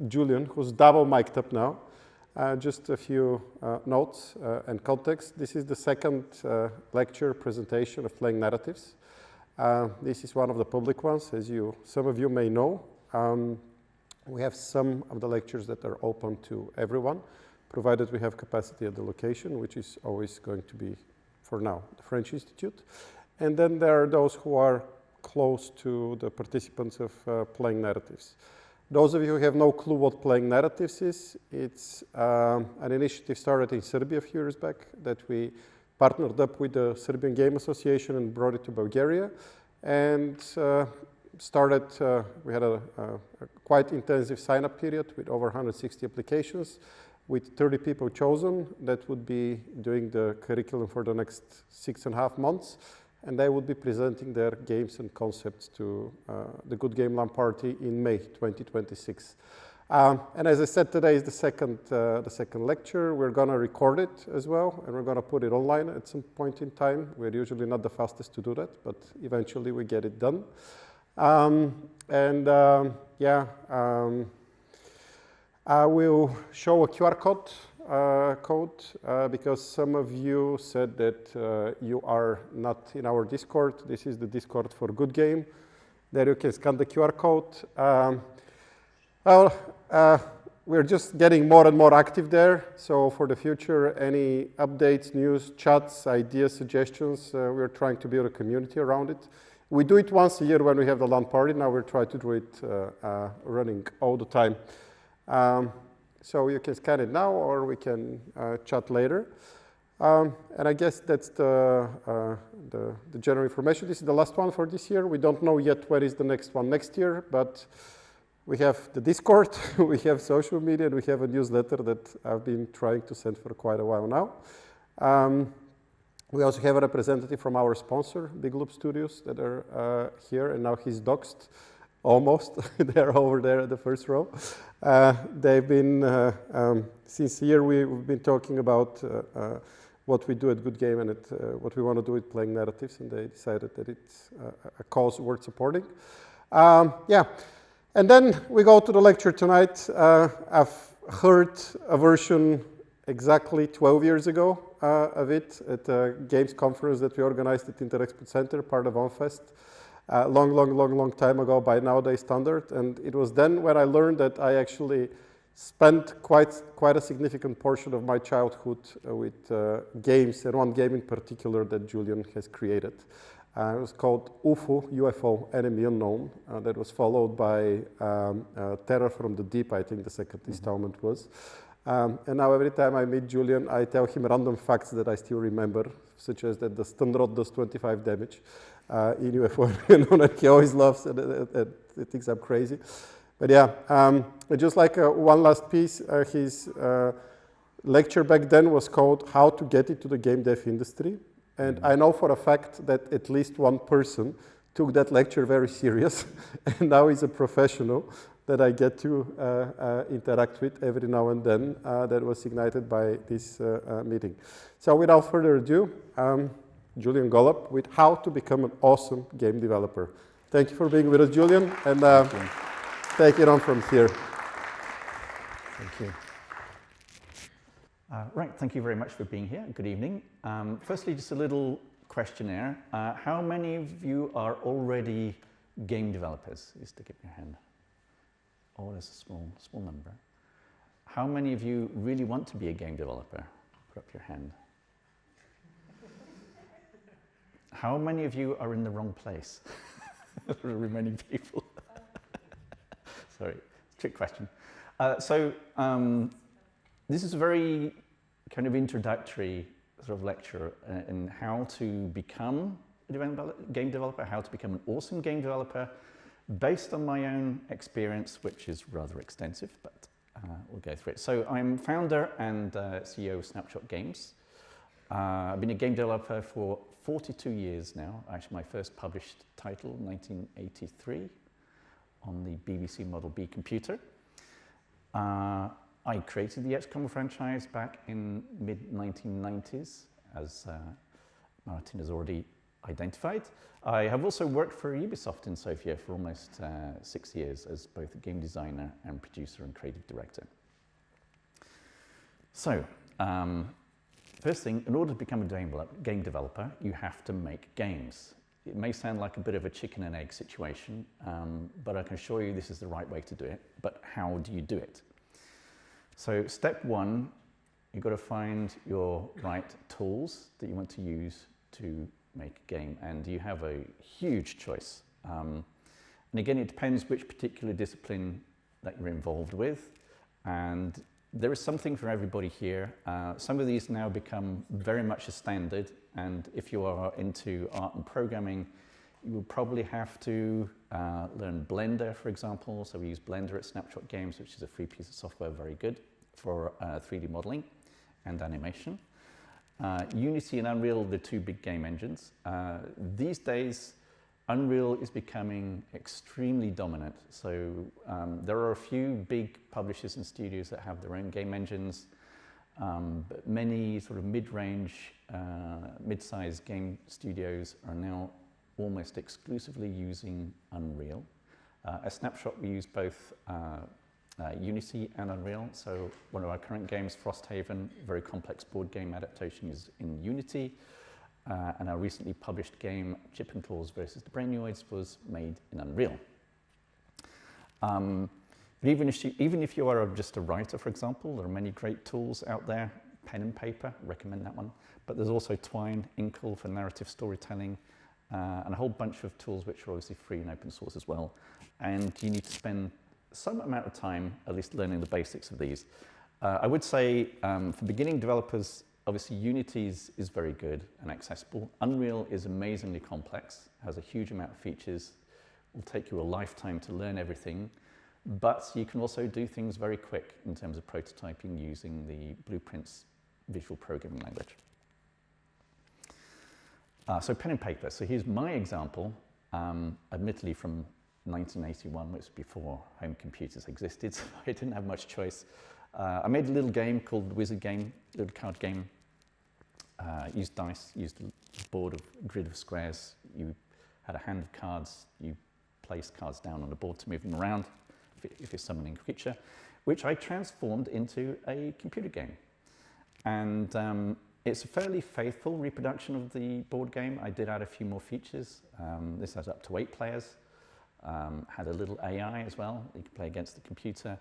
Julian, who's double mic'd up now. Just a few notes and context. This is the second lecture presentation of Playing Narratives. This is one of the public ones, as some of you may know. We have some of the lectures that are open to everyone, provided we have capacity at the location, which is always going to be, for now, the French Institute. And then there are those who are close to the participants of Playing Narratives. Those of you who have no clue what Playing Narratives is, it's an initiative started in Serbia a few years back that we partnered up with the Serbian Game Association and brought it to Bulgaria. And we had a quite intensive sign-up period with over 160 applications, with 30 people chosen that would be doing the curriculum for the next 6.5 months. And they would be presenting their games and concepts to the GoodGame LAN party in May 2026. And as I said, today is the second lecture. We're going to record it as well, and we're going to put it online at some point in time. We're usually not the fastest to do that, but eventually we get it done. I will show a QR code because some of you said that you are not in our Discord. This is the Discord for GoodGame. There you can scan the QR code. We're just getting more and more active there. So for the future, any updates, news, chats, ideas, suggestions, we're trying to build a community around it. We do it once a year when we have the LAN party. Now we're trying to do it running all the time. So you can scan it now, or we can chat later. And I guess that's the general information. This is the last one for this year. We don't know yet where is the next one next year, but we have the Discord, we have social media, and we have a newsletter that I've been trying to send for quite a while now. We also have a representative from our sponsor, Big Loop Studios, that are here, and now he's doxed. Almost. They're over there at the first row. They've been, since a year, we've been talking about what we do at GoodGame and what we want to do with Playing Narratives, and they decided that it's a cause worth supporting. And then we go to the lecture tonight. I've heard a version exactly 12 years ago of it at a games conference that we organized at Interexpo Center, part of OnFest. Long time ago by nowadays standard, and it was then when I learned that I actually spent quite a significant portion of my childhood with games, and one game in particular that Julian has created. It was called UFO, Enemy Unknown, that was followed by Terror from the Deep, I think the second installment was. And now every time I meet Julian, I tell him random facts that I still remember, such as that the stun rod does 25 damage. In UFO, and he always laughs and thinks I'm crazy. But yeah, just like one last piece, his lecture back then was called How to Get Into the Game Dev Industry. And I know for a fact that at least one person took that lecture very serious, and now he's a professional that I get to interact with every now and then that was ignited by this meeting. So without further ado, Julian Gollop with How to Become an Awesome Game Developer. Thank you for being with us, Julian, and take it on from here. Thank you. Right, thank you very much for being here. Good evening. Firstly, just a little questionnaire. How many of you are already game developers? Just stick up your hand. Oh, there's a small number. How many of you really want to be a game developer? Put up your hand. How many of you are in the wrong place? There are remaining people. Sorry, trick question. This is a very kind of introductory sort of lecture in how to become a game developer, how to become an awesome game developer, based on my own experience, which is rather extensive, but we'll go through it. So I'm founder and CEO of Snapshot Games. I've been a game developer for 42 years now. Actually, my first published title, 1983, on the BBC Model B computer. I created the XCOM franchise back in mid-1990s, as Martin has already identified. I have also worked for Ubisoft in Sofia for almost 6 years as both a game designer and producer and creative director. So, first thing, in order to become a game developer, you have to make games. It may sound like a bit of a chicken and egg situation, but I can assure you this is the right way to do it. But how do you do it? So step one, you've got to find your right tools that you want to use to make a game, and you have a huge choice. And again, it depends which particular discipline that you're involved with, and there is something for everybody here. Some of these now become very much a standard, and if you are into art and programming, you will probably have to learn Blender, for example. So we use Blender at Snapshot Games, which is a free piece of software, very good for 3D modeling and animation. Unity and Unreal are the two big game engines. These days, Unreal is becoming extremely dominant. So there are a few big publishers and studios that have their own game engines, but many sort of mid-range, mid-sized game studios are now almost exclusively using Unreal. At Snapshot, we use both Unity and Unreal. So one of our current games, Frosthaven, very complex board game adaptation, is in Unity. And our recently published game, Chip and Claws versus the Brainoids, was made in Unreal. But even if you are just a writer, for example, there are many great tools out there. Pen and paper, recommend that one. But there's also Twine, Inkle for narrative storytelling, and a whole bunch of tools which are obviously free and open source as well. And you need to spend some amount of time at least learning the basics of these. I would say for beginning developers, obviously Unity is very good and accessible. Unreal is amazingly complex, has a huge amount of features, will take you a lifetime to learn everything, but you can also do things very quick in terms of prototyping using the Blueprints visual programming language. So pen and paper. So here's my example, admittedly from 1981, which was before home computers existed, so I didn't have much choice. I made a little game called the Wizard Game, little card game. Used dice, used a board of grid of squares. You had a hand of cards. You placed cards down on the board to move them around if you're summoning a creature, which I transformed into a computer game. And it's a fairly faithful reproduction of the board game. I did add a few more features. This has up to 8 players. Had a little AI as well. You could play against the computer.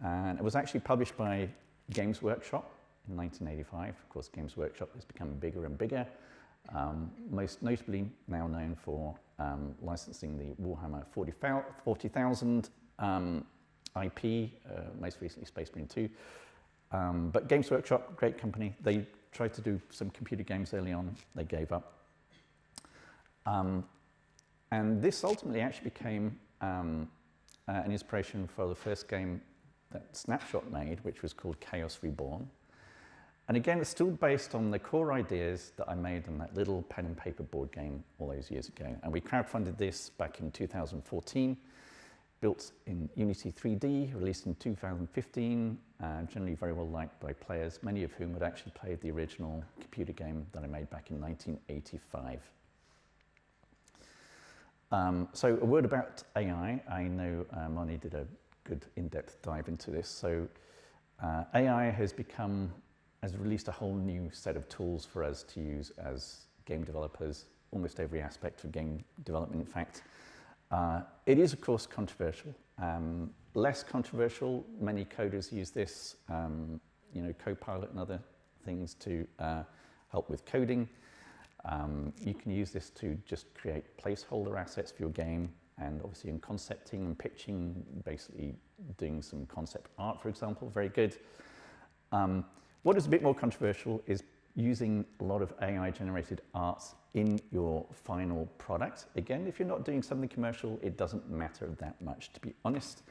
And it was actually published by Games Workshop in 1985. Of course, Games Workshop has become bigger and bigger, most notably now known for licensing the Warhammer 40,000 IP, most recently Space Marine 2. But Games Workshop, great company. They tried to do some computer games early on. They gave up. And this ultimately actually became an inspiration for the first game that Snapshot made, which was called Chaos Reborn. And again, it's still based on the core ideas that I made on that little pen and paper board game all those years ago. And we crowdfunded this back in 2014, built in Unity 3D, released in 2015, generally very well liked by players, many of whom had actually played the original computer game that I made back in 1985. So a word about AI. I know Moni did a good in-depth dive into this. So AI has released a whole new set of tools for us to use as game developers, almost every aspect of game development, in fact. It is, of course, controversial. Less controversial, many coders use this, Copilot and other things to help with coding. You can use this to just create placeholder assets for your game, and obviously in concepting and pitching, basically doing some concept art, for example, very good. What is a bit more controversial is using a lot of AI-generated arts in your final product. Again, if you're not doing something commercial, it doesn't matter that much, to be honest.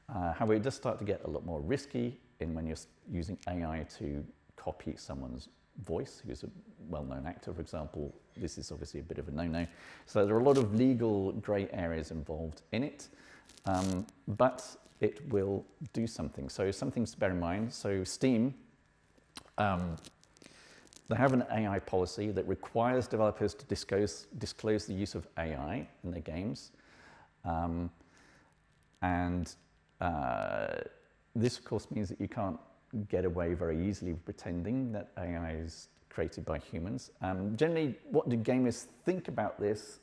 However, it does start to get a lot more risky when you're using AI to copy someone's voice, who's a well-known actor, for example. This is obviously a bit of a no-no. So there are a lot of legal grey areas involved in it, but it will do something. So some things to bear in mind. So Steam, They have an AI policy that requires developers to disclose the use of AI in their games. This, of course, means that you can't get away very easily with pretending that AI is created by humans. Generally, what do gamers think about this?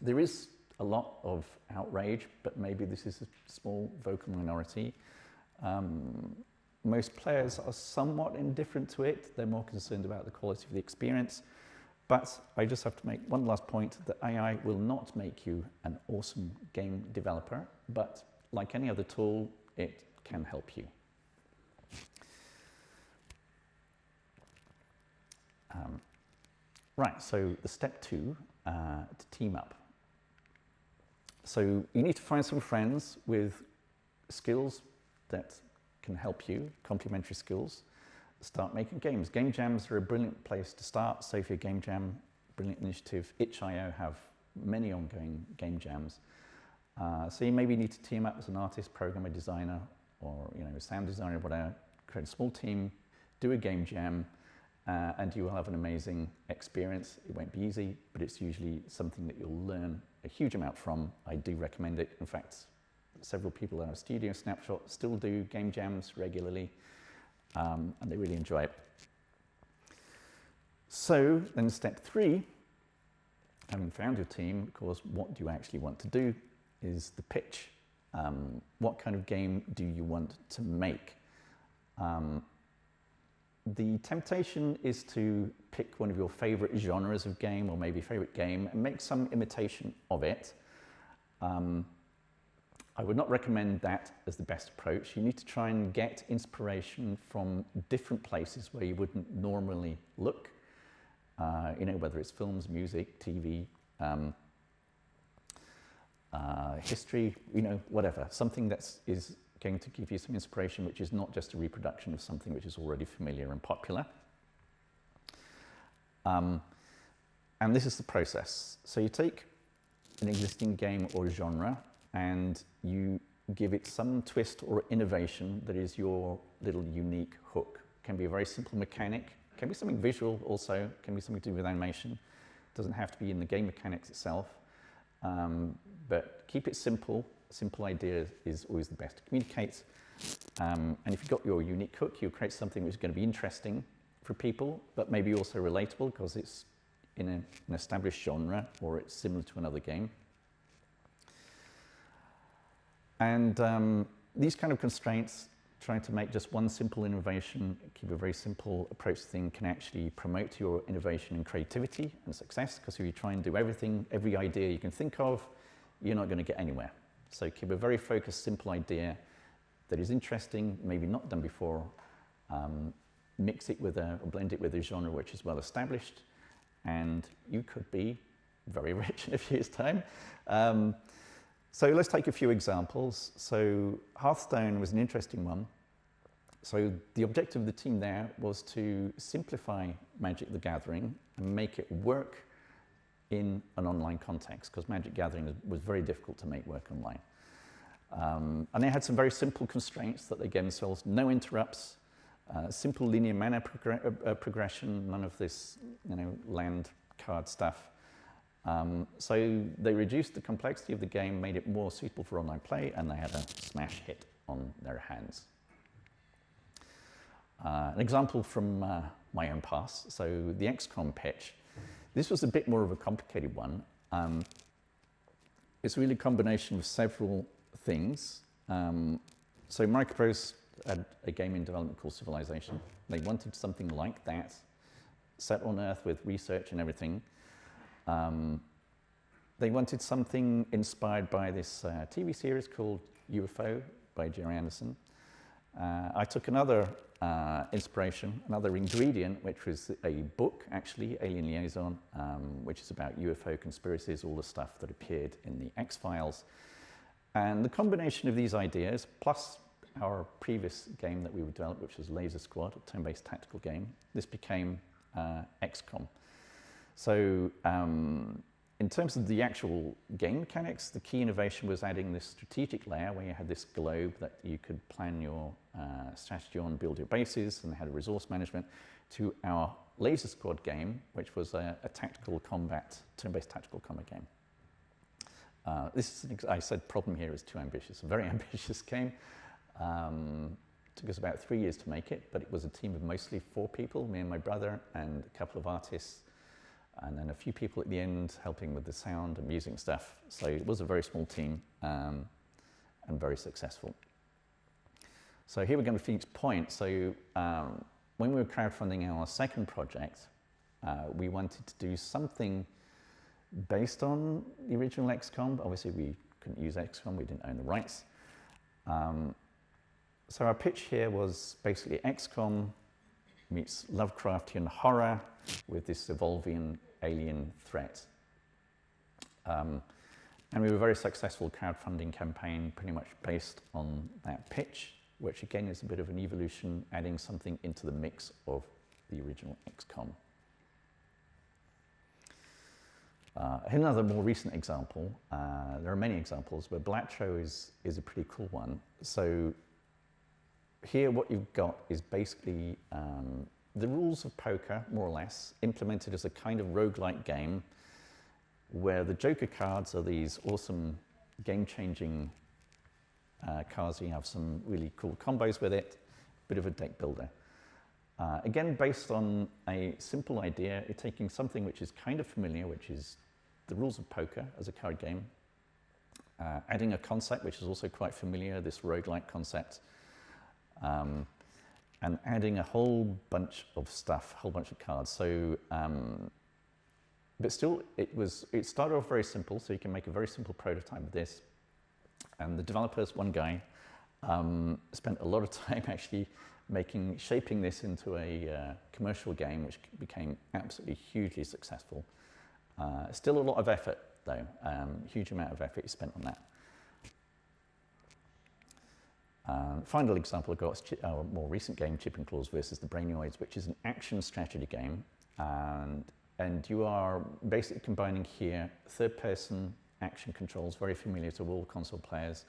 There is a lot of outrage, but maybe this is a small vocal minority. Most players are somewhat indifferent to it. They're more concerned about the quality of the experience. But I just have to make one last point, that AI will not make you an awesome game developer, but like any other tool, it can help you. Right, so the step 2, to team up. So you need to find some friends with skills that can help you, complementary skills. Start making games. Game jams are a brilliant place to start. Sophia Game Jam, brilliant initiative. Itch.io have many ongoing game jams. So you maybe need to team up as an artist, programmer, designer, or a sound designer, whatever. Create a small team, do a game jam, and you will have an amazing experience. It won't be easy, but it's usually something that you'll learn a huge amount from. I do recommend it. In fact, several people in our studio, Snapshot, still do game jams regularly, and they really enjoy it. So then step 3, having found your team, of course, what do you actually want to do is the pitch. What kind of game do you want to make? The temptation is to pick one of your favorite genres of game, or maybe favorite game, and make some imitation of it. I would not recommend that as the best approach. You need to try and get inspiration from different places where you wouldn't normally look. Whether it's films, music, TV, history, whatever. Something that is going to give you some inspiration, which is not just a reproduction of something which is already familiar and popular. And this is the process. So you take an existing game or genre and you give it some twist or innovation that is your little unique hook. It can be a very simple mechanic, it can be something visual also, it can be something to do with animation. It doesn't have to be in the game mechanics itself, but keep it simple. A simple idea is always the best to communicate. And if you've got your unique hook, you'll create something which is going to be interesting for people, but maybe also relatable because it's in an established genre or it's similar to another game. And these kind of constraints, trying to make just one simple innovation, keep a very simple approach to things, can actually promote your innovation and creativity and success, because if you try and do everything, every idea you can think of, you're not going to get anywhere. So keep a very focused, simple idea that is interesting, maybe not done before, mix it with or blend it with a genre which is well established, and you could be very rich in a few years' time. So let's take a few examples. So Hearthstone was an interesting one. So the objective of the team there was to simplify Magic the Gathering and make it work in an online context, because Magic Gathering was very difficult to make work online. And they had some very simple constraints that they gave themselves: no interrupts, simple linear mana progression, none of this land card stuff. So they reduced the complexity of the game, made it more suitable for online play, and they had a smash hit on their hands. An example from my own past, so the XCOM pitch. This was a bit more of a complicated one. It's really a combination of several things. So Microprose had a game in development called Civilization. They wanted something like that, set on Earth with research and everything. They wanted something inspired by this TV series called UFO by Jerry Anderson. I took another inspiration, another ingredient, which was a book, actually, Alien Liaison, which is about UFO conspiracies, all the stuff that appeared in the X-Files. And the combination of these ideas, plus our previous game that we would develop, which was Laser Squad, a turn-based tactical game, this became XCOM. So in terms of the actual game mechanics, the key innovation was adding this strategic layer where you had this globe that you could plan your strategy on, build your bases, and had resource management, to our Laser Squad game, which was a tactical combat, turn-based tactical combat game. This is, I said problem here is too ambitious, a very ambitious game. Took us about 3 years to make it, but it was a team of mostly 4 people, me and my brother and a couple of artists, and then a few people at the end helping with the sound and music and stuff. So it was a very small team and very successful. So here we're going to Phoenix Point. So when we were crowdfunding our second project, we wanted to do something based on the original XCOM. Obviously, we couldn't use XCOM, we didn't own the rights. So our pitch here was basically XCOM meets Lovecraftian horror with this evolving alien threat. And we were a very successful crowdfunding campaign pretty much based on that pitch, which again is a bit of an evolution, adding something into the mix of the original XCOM. Another more recent example, there are many examples, but Blatcho is a pretty cool one. So here what you've got is basically the rules of poker, more or less, implemented as a kind of roguelike game where the Joker cards are these awesome game-changing cards. You have some really cool combos with it, bit of a deck builder. Again, based on a simple idea, you're taking something which is kind of familiar, which is the rules of poker as a card game, adding a concept which is also quite familiar, this roguelike concept, and adding a whole bunch of stuff, a whole bunch of cards. So, but still, it started off very simple, so you can make a very simple prototype of this. And the developers, one guy, spent a lot of time actually shaping this into a commercial game, which became absolutely hugely successful. Still a lot of effort, though, huge amount of effort is spent on that. Final example I've got is our more recent game, Chip and Claws versus the Brainoids, which is an action strategy game. And you are basically combining here third-person action controls, very familiar to all console players,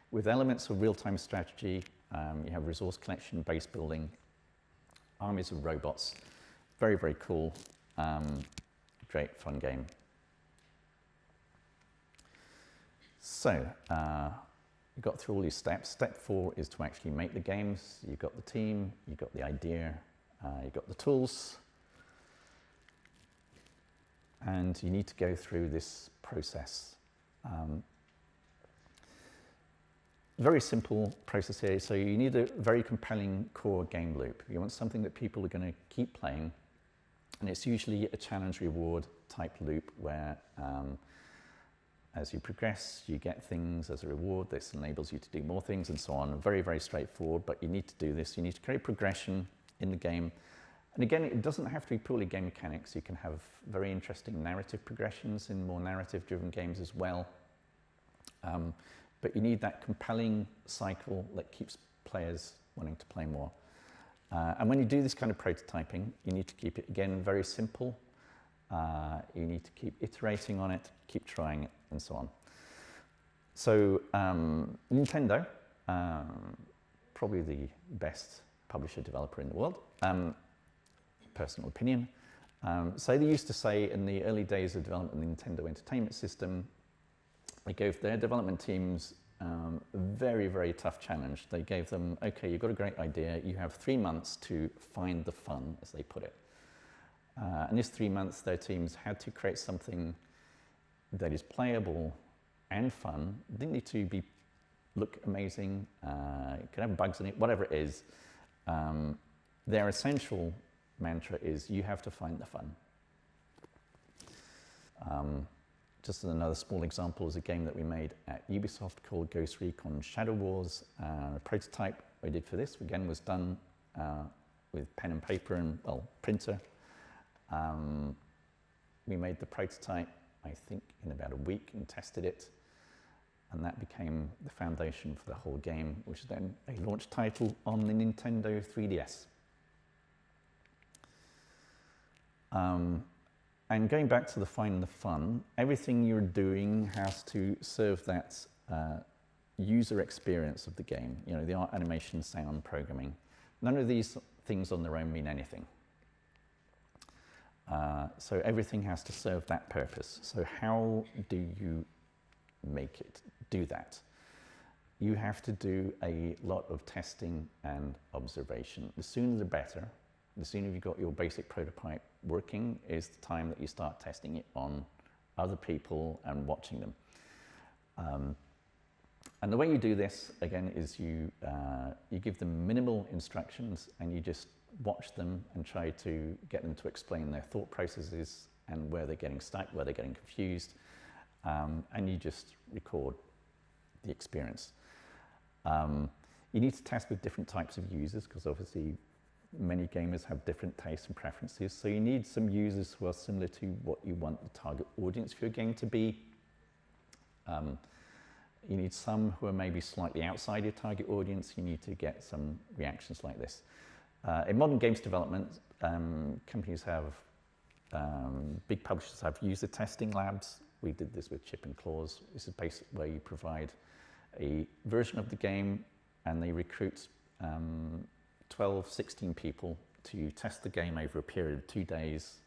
with elements of real-time strategy. You have resource collection, base building, armies of robots. Very, very cool. Great, fun game. So, you got through all these steps. Step 4 is to actually make the games. You've got the team, you've got the idea, you've got the tools, and you need to go through this process. Very simple process here. So you need a very compelling core game loop. You want something that people are going to keep playing, and it's usually a challenge reward type loop where as you progress, you get things as a reward. This enables you to do more things and so on. Very, very straightforward, but you need to do this. You need to create progression in the game. And again, it doesn't have to be purely game mechanics. You can have very interesting narrative progressions in more narrative-driven games as well. But you need that compelling cycle that keeps players wanting to play more. And when you do this kind of prototyping, you need to keep it, again, very simple. You need to keep iterating on it, keep trying it, and so on. So Nintendo, probably the best publisher developer in the world, personal opinion. So they used to say in the early days of development of the Nintendo Entertainment System, they gave their development teams a very, very tough challenge. They gave them, okay, you've got a great idea, you have 3 months to find the fun, as they put it. And this 3 months, their teams had to create something that is playable and fun. It didn't need to look amazing, it could have bugs in it, whatever it is. Their essential mantra is you have to find the fun. Just as another small example is a game that we made at Ubisoft called Ghost Recon Shadow Wars. The prototype we did for this, again, was done with pen and paper and, well, printer. We made the prototype, I think, in about a week and tested it. And that became the foundation for the whole game, which is then a launch title on the Nintendo 3DS. And going back to the fine and the fun, everything you're doing has to serve that user experience of the game. You know, the art, animation, sound, programming. None of these things on their own mean anything. So everything has to serve that purpose. So how do you make it do that? You have to do a lot of testing and observation. The sooner the better. The sooner you've got your basic prototype working is the time that you start testing it on other people and watching them. And the way you do this, again, is you give them minimal instructions and you just watch them and try to get them to explain their thought processes and where they're getting stuck, where they're getting confused, and you just record the experience. You need to test with different types of users because obviously many gamers have different tastes and preferences, so you need some users who are similar to what you want the target audience for your game to be. You need some who are maybe slightly outside your target audience. You need to get some reactions like this. In modern games development, companies have, big publishers have user testing labs. We did this with Chip and Claws. This is basically where you provide a version of the game and they recruit 12, 16 people to test the game over a period of 2 days.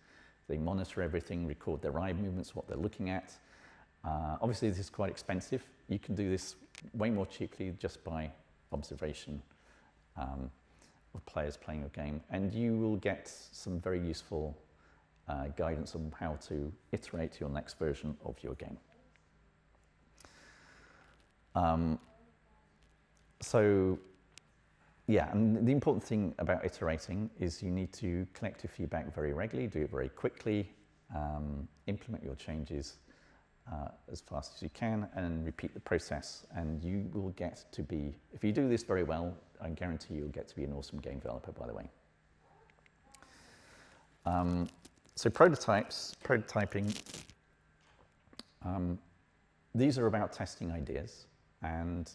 They monitor everything, record their eye movements, what they're looking at. Obviously, this is quite expensive. You can do this way more cheaply just by observation of players playing your game, and you will get some very useful guidance on how to iterate your next version of your game. So, yeah, and the important thing about iterating is you need to collect your feedback very regularly, do it very quickly, implement your changes as fast as you can, and repeat the process, and you will get to be, if you do this very well, I guarantee you'll get to be an awesome game developer, by the way. So prototyping, these are about testing ideas, and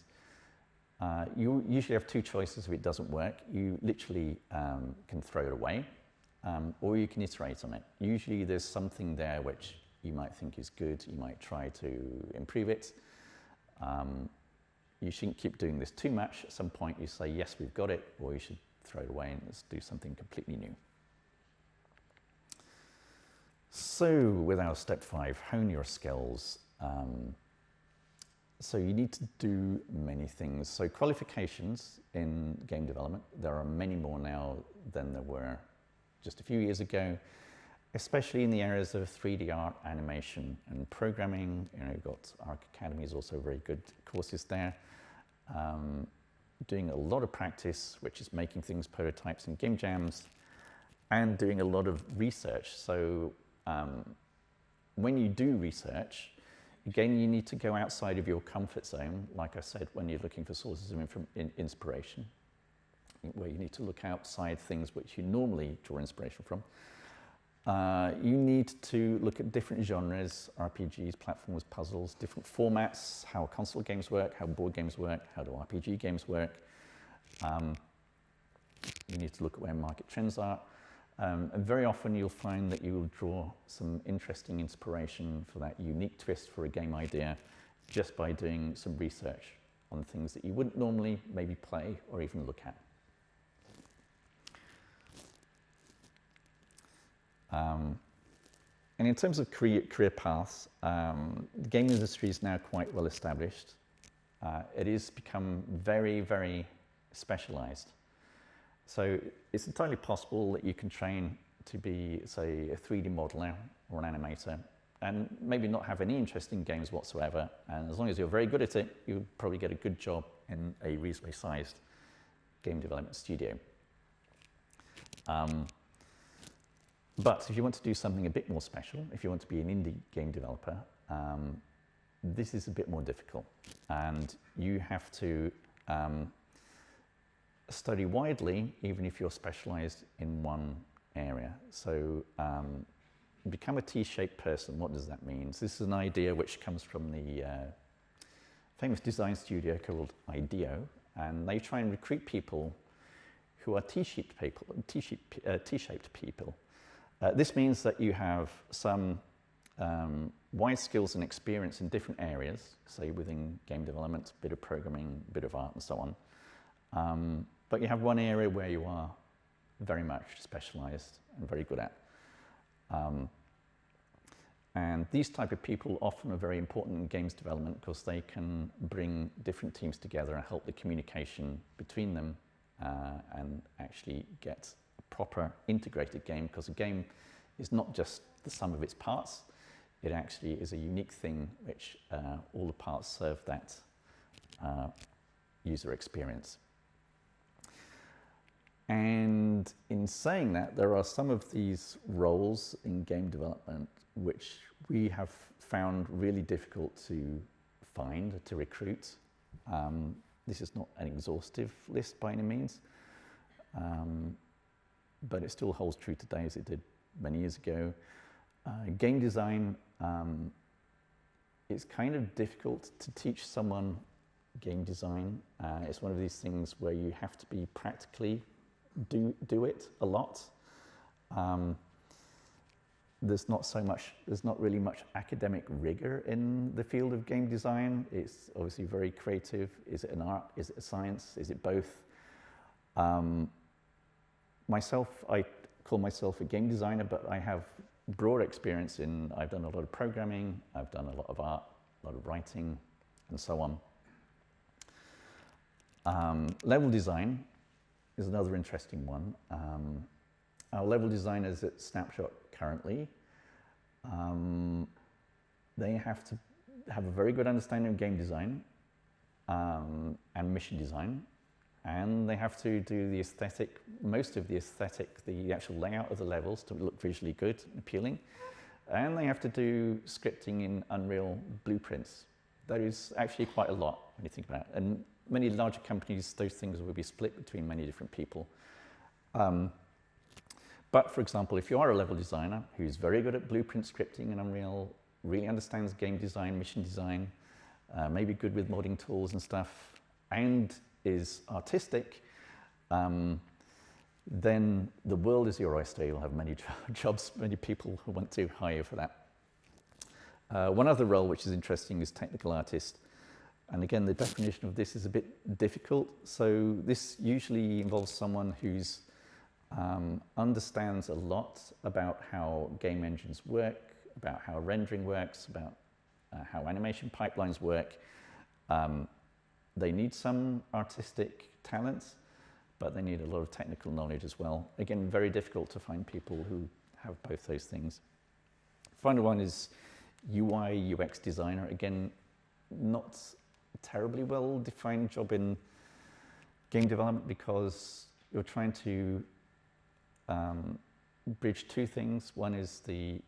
you usually have 2 choices if it doesn't work. You literally can throw it away, or you can iterate on it. Usually there's something there which you might think is good, you might try to improve it. You shouldn't keep doing this too much. At some point you say, yes, we've got it, or you should throw it away and let's do something completely new. So with our step 5, hone your skills. So you need to do many things. So qualifications in game development, there are many more now than there were just a few years ago, especially in the areas of 3D art, animation, and programming. You know, you've got Arc Academy is also very good courses there. Doing a lot of practice, which is making things, prototypes and game jams, and doing a lot of research. So when you do research, again, you need to go outside of your comfort zone, like I said, when you're looking for sources of inspiration, where you need to look outside things which you normally draw inspiration from. You need to look at different genres, RPGs, platforms, puzzles, different formats, how console games work, how board games work, how do RPG games work. You need to look at where market trends are. And very often you'll find that you will draw some interesting inspiration for that unique twist for a game idea just by doing some research on things that you wouldn't normally maybe play or even look at. And in terms of career paths, the game industry is now quite well established. It has become very, very specialized. So it's entirely possible that you can train to be, say, a 3D modeler or an animator and maybe not have any interest in games whatsoever. And as long as you're very good at it, you'll probably get a good job in a reasonably sized game development studio. But if you want to do something a bit more special, if you want to be an indie game developer, this is a bit more difficult. And you have to study widely, even if you're specialized in one area. So become a T-shaped person. What does that mean? So this is an idea which comes from the famous design studio called IDEO, and they try and recruit people who are T-shaped people. This means that you have some wide skills and experience in different areas, say within game development, a bit of programming, a bit of art and so on. But you have one area where you are very much specialized and very good at. And these type of people often are very important in games development because they can bring different teams together and help the communication between them and actually get a proper integrated game, because a game is not just the sum of its parts. It actually is a unique thing which all the parts serve that user experience. And in saying that, there are some of these roles in game development which we have found really difficult to find, to recruit. This is not an exhaustive list by any means, but it still holds true today as it did many years ago. Game design, it's kind of difficult to teach someone game design. It's one of these things where you have to be practically do it a lot. There's not really much academic rigor in the field of game design. It's obviously very creative. Is it an art? Is it a science? Is it both? Myself, I call myself a game designer, but I have broad experience I've done a lot of programming, I've done a lot of art, a lot of writing, and so on. Level design is another interesting one. Our level designers at Snapshot currently, they have to have a very good understanding of game design and mission design, and they have to do the aesthetic, most of the aesthetic, the actual layout of the levels to look visually good and appealing, and they have to do scripting in Unreal blueprints. That is actually quite a lot when you think about it. And many larger companies, those things will be split between many different people. But for example, if you are a level designer who's very good at blueprint scripting in Unreal, really understands game design, mission design, maybe good with modding tools and stuff, and is artistic, then the world is your oyster. You'll have many jobs, many people who want to hire you for that. One other role which is interesting is technical artist. And again, the definition of this is a bit difficult. So this usually involves someone who's understands a lot about how game engines work, about how rendering works, about how animation pipelines work. They need some artistic talents, but they need a lot of technical knowledge as well. Again, very difficult to find people who have both those things. Final one is UI, UX designer. Again, not a terribly well-defined job in game development because you're trying to bridge two things. One is the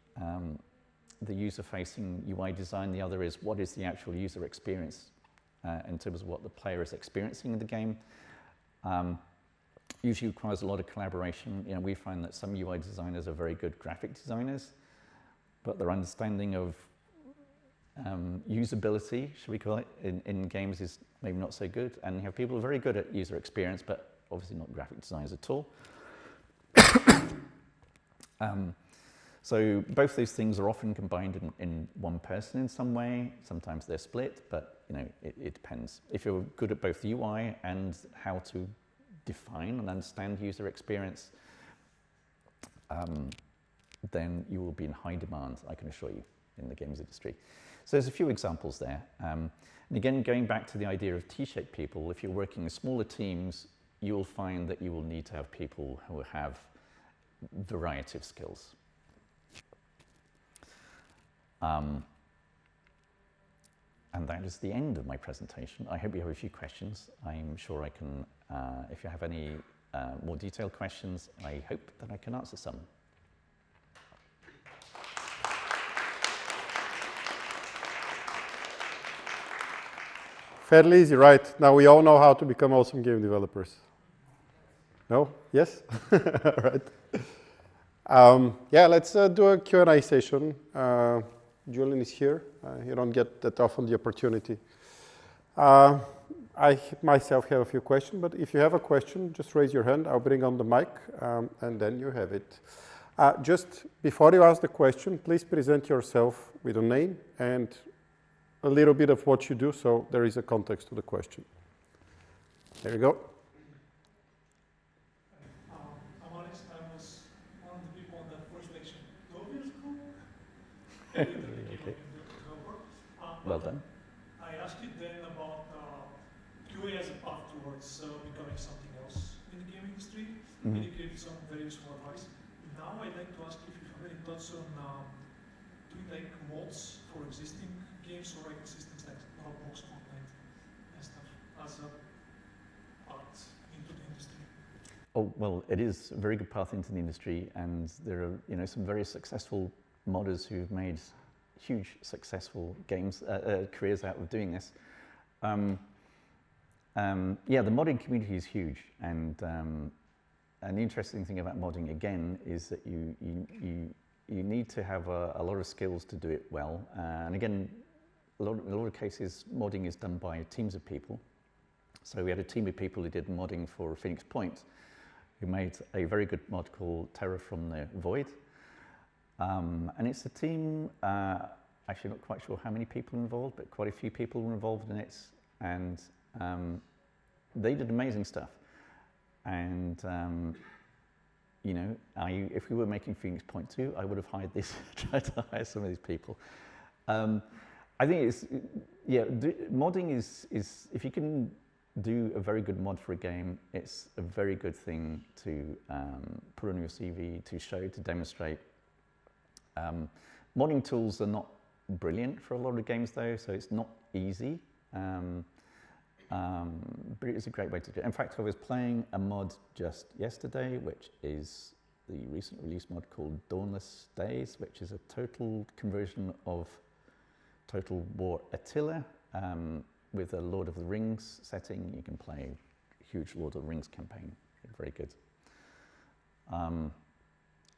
user-facing UI design. The other is what is the actual user experience in terms of what the player is experiencing in the game. Usually requires a lot of collaboration. You know, we find that some UI designers are very good graphic designers, but their understanding of usability, should we call it, in games is maybe not so good. And you have people who are very good at user experience, but obviously not graphic designers at all. So both those things are often combined in one person in some way. Sometimes they're split, but you know, it depends. If you're good at both UI and how to define and understand user experience, then you will be in high demand, I can assure you, in the games industry. So there's a few examples there. And again, going back to the idea of T-shaped people, if you're working in smaller teams, you will find that you will need to have people who have a variety of skills. And that is the end of my presentation. I hope you have a few questions. I'm sure I can, if you have any more detailed questions, I hope that I can answer some. Fairly easy, right? Now we all know how to become awesome game developers. No? Yes? All right. Yeah, let's do a Q&A session. Julian is here. You don't get that often the opportunity. I myself have a few questions, but if you have a question, just raise your hand. I'll bring on the mic, and then you have it. Just before you ask the question, please present yourself with a name and a little bit of what you do, so there is a context to the question. There you go. I'm Alex. I was one of the people in that first lecture 12 years ago. Okay. Well done. I asked you then about QA as a path towards becoming something else in the game industry. And you gave some very useful advice. Now I'd like to ask if you have any thoughts on doing like mods for existing games or like systems like Dropbox, Fortnite, and stuff as a path into the industry. Oh, well, it is a very good path into the industry, and there are some very successful modders who've made huge successful games, careers out of doing this. Yeah, the modding community is huge, and the interesting thing about modding again is that you need to have a lot of skills to do it well. And again, in a lot of cases, modding is done by teams of people. So we had a team of people who did modding for Phoenix Point, who made a very good mod called Terror from the Void. And it's a team, actually not quite sure how many people involved, but quite a few people were involved in it. And they did amazing stuff. And, if we were making Phoenix Point 2, I would have tried to hire some of these people. I think modding is, if you can do a very good mod for a game, it's a very good thing to put on your CV, to show, to demonstrate. Modding tools are not brilliant for a lot of games though, so it's not easy. But it is a great way to do it. In fact, I was playing a mod just yesterday, which is the recent release mod called Dawnless Days, which is a total conversion of Total War Attila with a Lord of the Rings setting. You can play a huge Lord of the Rings campaign. Very good.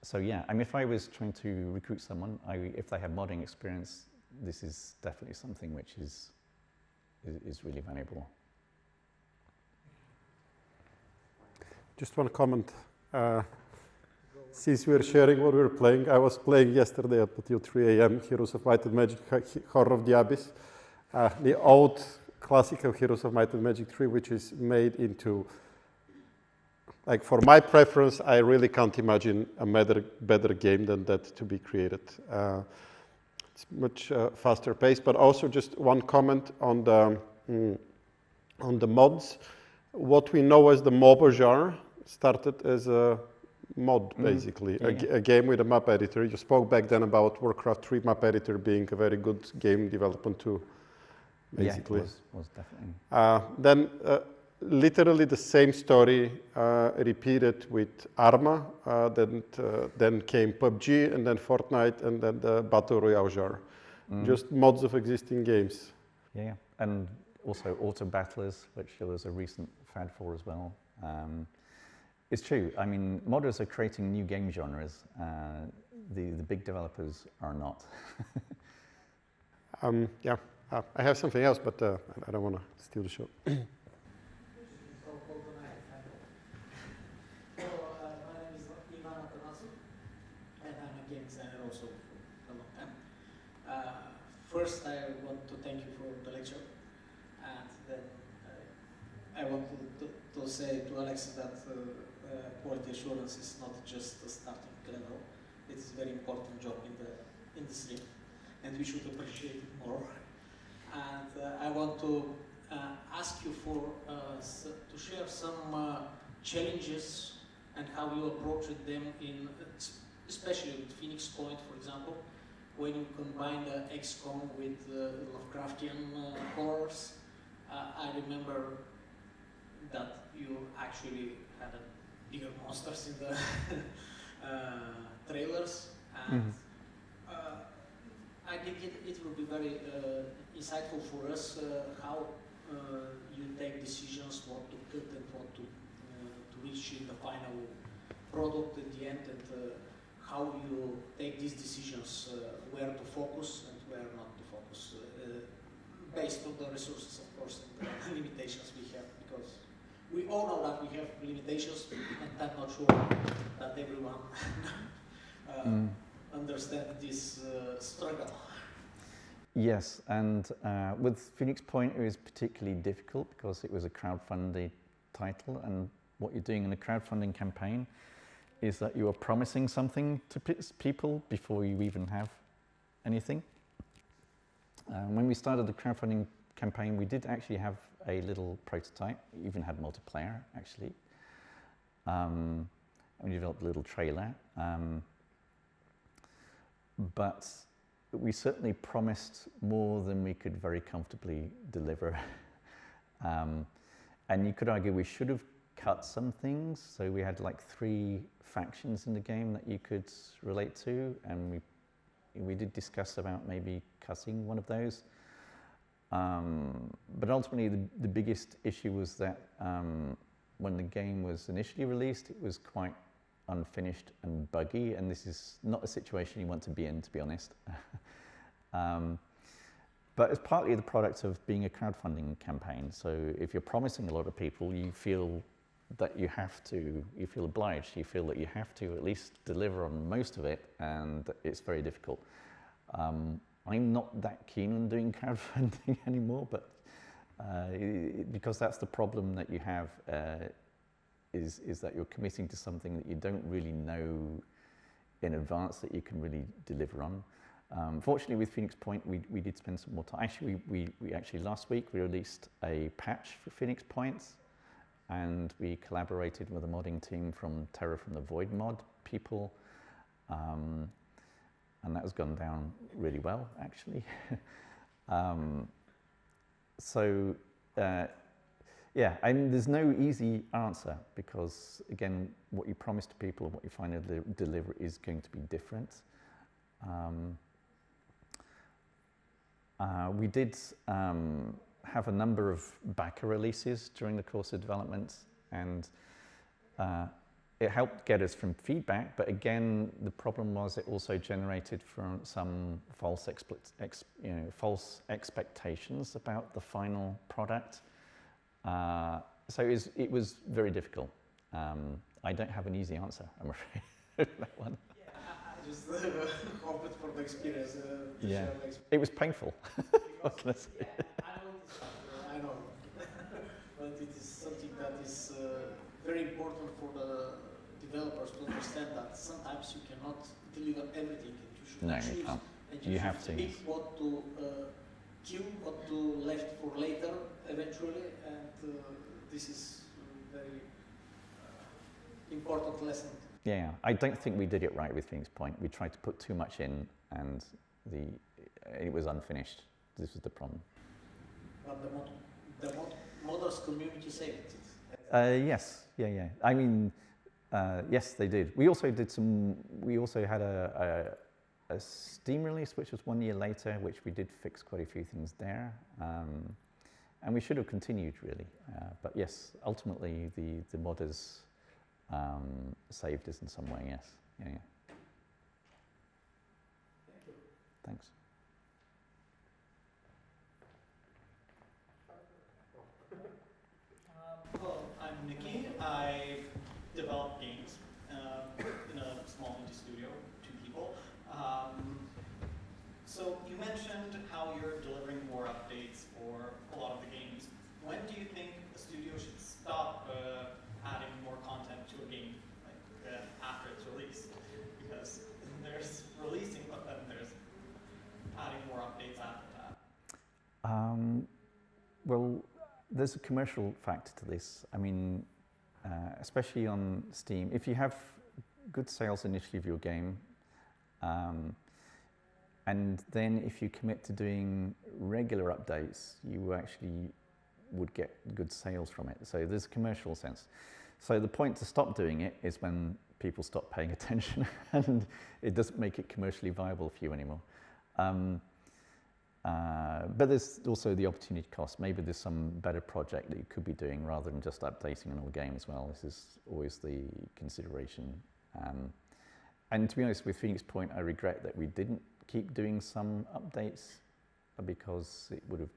So yeah, I mean, if I was trying to recruit someone, if they have modding experience, this is definitely something which is really valuable. Just one comment. Since we were sharing what we were playing, I was playing yesterday up until 3 a.m. Heroes of Might and Magic Horror of the Abyss, the old classical Heroes of Might and Magic 3, which is made into, like, for my preference, I really can't imagine a better game than that to be created. It's much faster paced, but also just one comment on the mods. What we know as the MOBA genre started as a mod, basically, a game with a map editor. You spoke back then about Warcraft 3 map editor being a very good game development tool, basically. Yeah, it was definitely. Then literally the same story repeated with Arma, then came PUBG, and then Fortnite, and then the Battle Royale genre. Just mods of existing games. Yeah, and also auto battlers, which there was a recent fad for as well. It's true. I mean, modders are creating new game genres. The big developers are not. Yeah, I have something else, but I don't want to steal the show. My name is Ivan Atanasov, and I'm a game designer also for a long time. First, I want to thank you for the lecture, and then I want to say to Alex that quality assurance is not just a starting level. It's a very important job in the industry, and we should appreciate it more. And I want to ask you to share some challenges and how you approached them especially with Phoenix Point, for example, when you combine the XCOM with Lovecraftian horrors. I remember that you actually had bigger monsters in the trailers, and I think it will be very insightful for us how you take decisions, what to cut and what to reach in the final product at the end, and how you take these decisions, where to focus and where not to focus, based on the resources, of course, and the limitations we have, because we all know that we have limitations, and I'm not sure that everyone understand this struggle. Yes, and with Phoenix Point it was particularly difficult because it was a crowdfunded title, and what you're doing in a crowdfunding campaign is that you are promising something to people before you even have anything. When we started the crowdfunding campaign, we did actually have a little prototype. We even had multiplayer, actually. And we developed a little trailer. But we certainly promised more than we could very comfortably deliver. And you could argue we should have cut some things. So we had like 3 factions in the game that you could relate to, and we did discuss about maybe cutting one of those. But ultimately, the biggest issue was that when the game was initially released, it was quite unfinished and buggy, and this is not a situation you want to be in, to be honest. But it's partly the product of being a crowdfunding campaign. So if you're promising a lot of people, you feel that you feel obliged, you feel that you have to at least deliver on most of it, and it's very difficult. I'm not that keen on doing crowdfunding anymore, but because that's the problem that you have, is that you're committing to something that you don't really know in advance that you can really deliver on. Fortunately, with Phoenix Point, we did spend some more time. Actually, we actually last week we released a patch for Phoenix Point, and we collaborated with a modding team from Terror from the Void mod people, and that has gone down really well, actually. Yeah, I mean, there's no easy answer because, again, what you promise to people and what you finally deliver is going to be different. We did have a number of backer releases during the course of development, and it helped get us from feedback, but again, the problem was it also generated from some false expectations about the final product. So it was very difficult. I don't have an easy answer, I'm afraid, that one. Yeah, I just hope it for the experience. Yeah, it was painful. What can I say? Yeah, I know, but it is something that is very important for the developers to understand that sometimes you cannot deliver everything, and you should choose. You can't. And you have to. Pick what to kill, what to left for later, eventually, and this is a very important lesson. Yeah, I don't think we did it right with Phoenix Point. We tried to put too much in, and it was unfinished. This was the problem. But the modders community saved it. Yes, yeah. I mean, yes, they did. We also did some. We also had a Steam release, which was 1 year later, which we did fix quite a few things there, and we should have continued really. But yes, ultimately the modders saved us in some way. Yes, yeah. Thank you. Thanks. Hello, I'm Nikki. I've developed games in a small indie studio, 2 people. So you mentioned how you're delivering more updates for a lot of the games. When do you think a studio should stop adding more content to a game after it's released? Because there's releasing, but then there's adding more updates after that. Well, there's a commercial factor to this. I mean, especially on Steam, if you have good sales initially of your game, and then if you commit to doing regular updates, you actually would get good sales from it. So there's a commercial sense. So the point to stop doing it is when people stop paying attention and it doesn't make it commercially viable for you anymore. But there's also the opportunity cost. Maybe there's some better project that you could be doing rather than just updating an old game as well. This is always the consideration. And to be honest, with Phoenix Point, I regret that we didn't keep doing some updates because it would have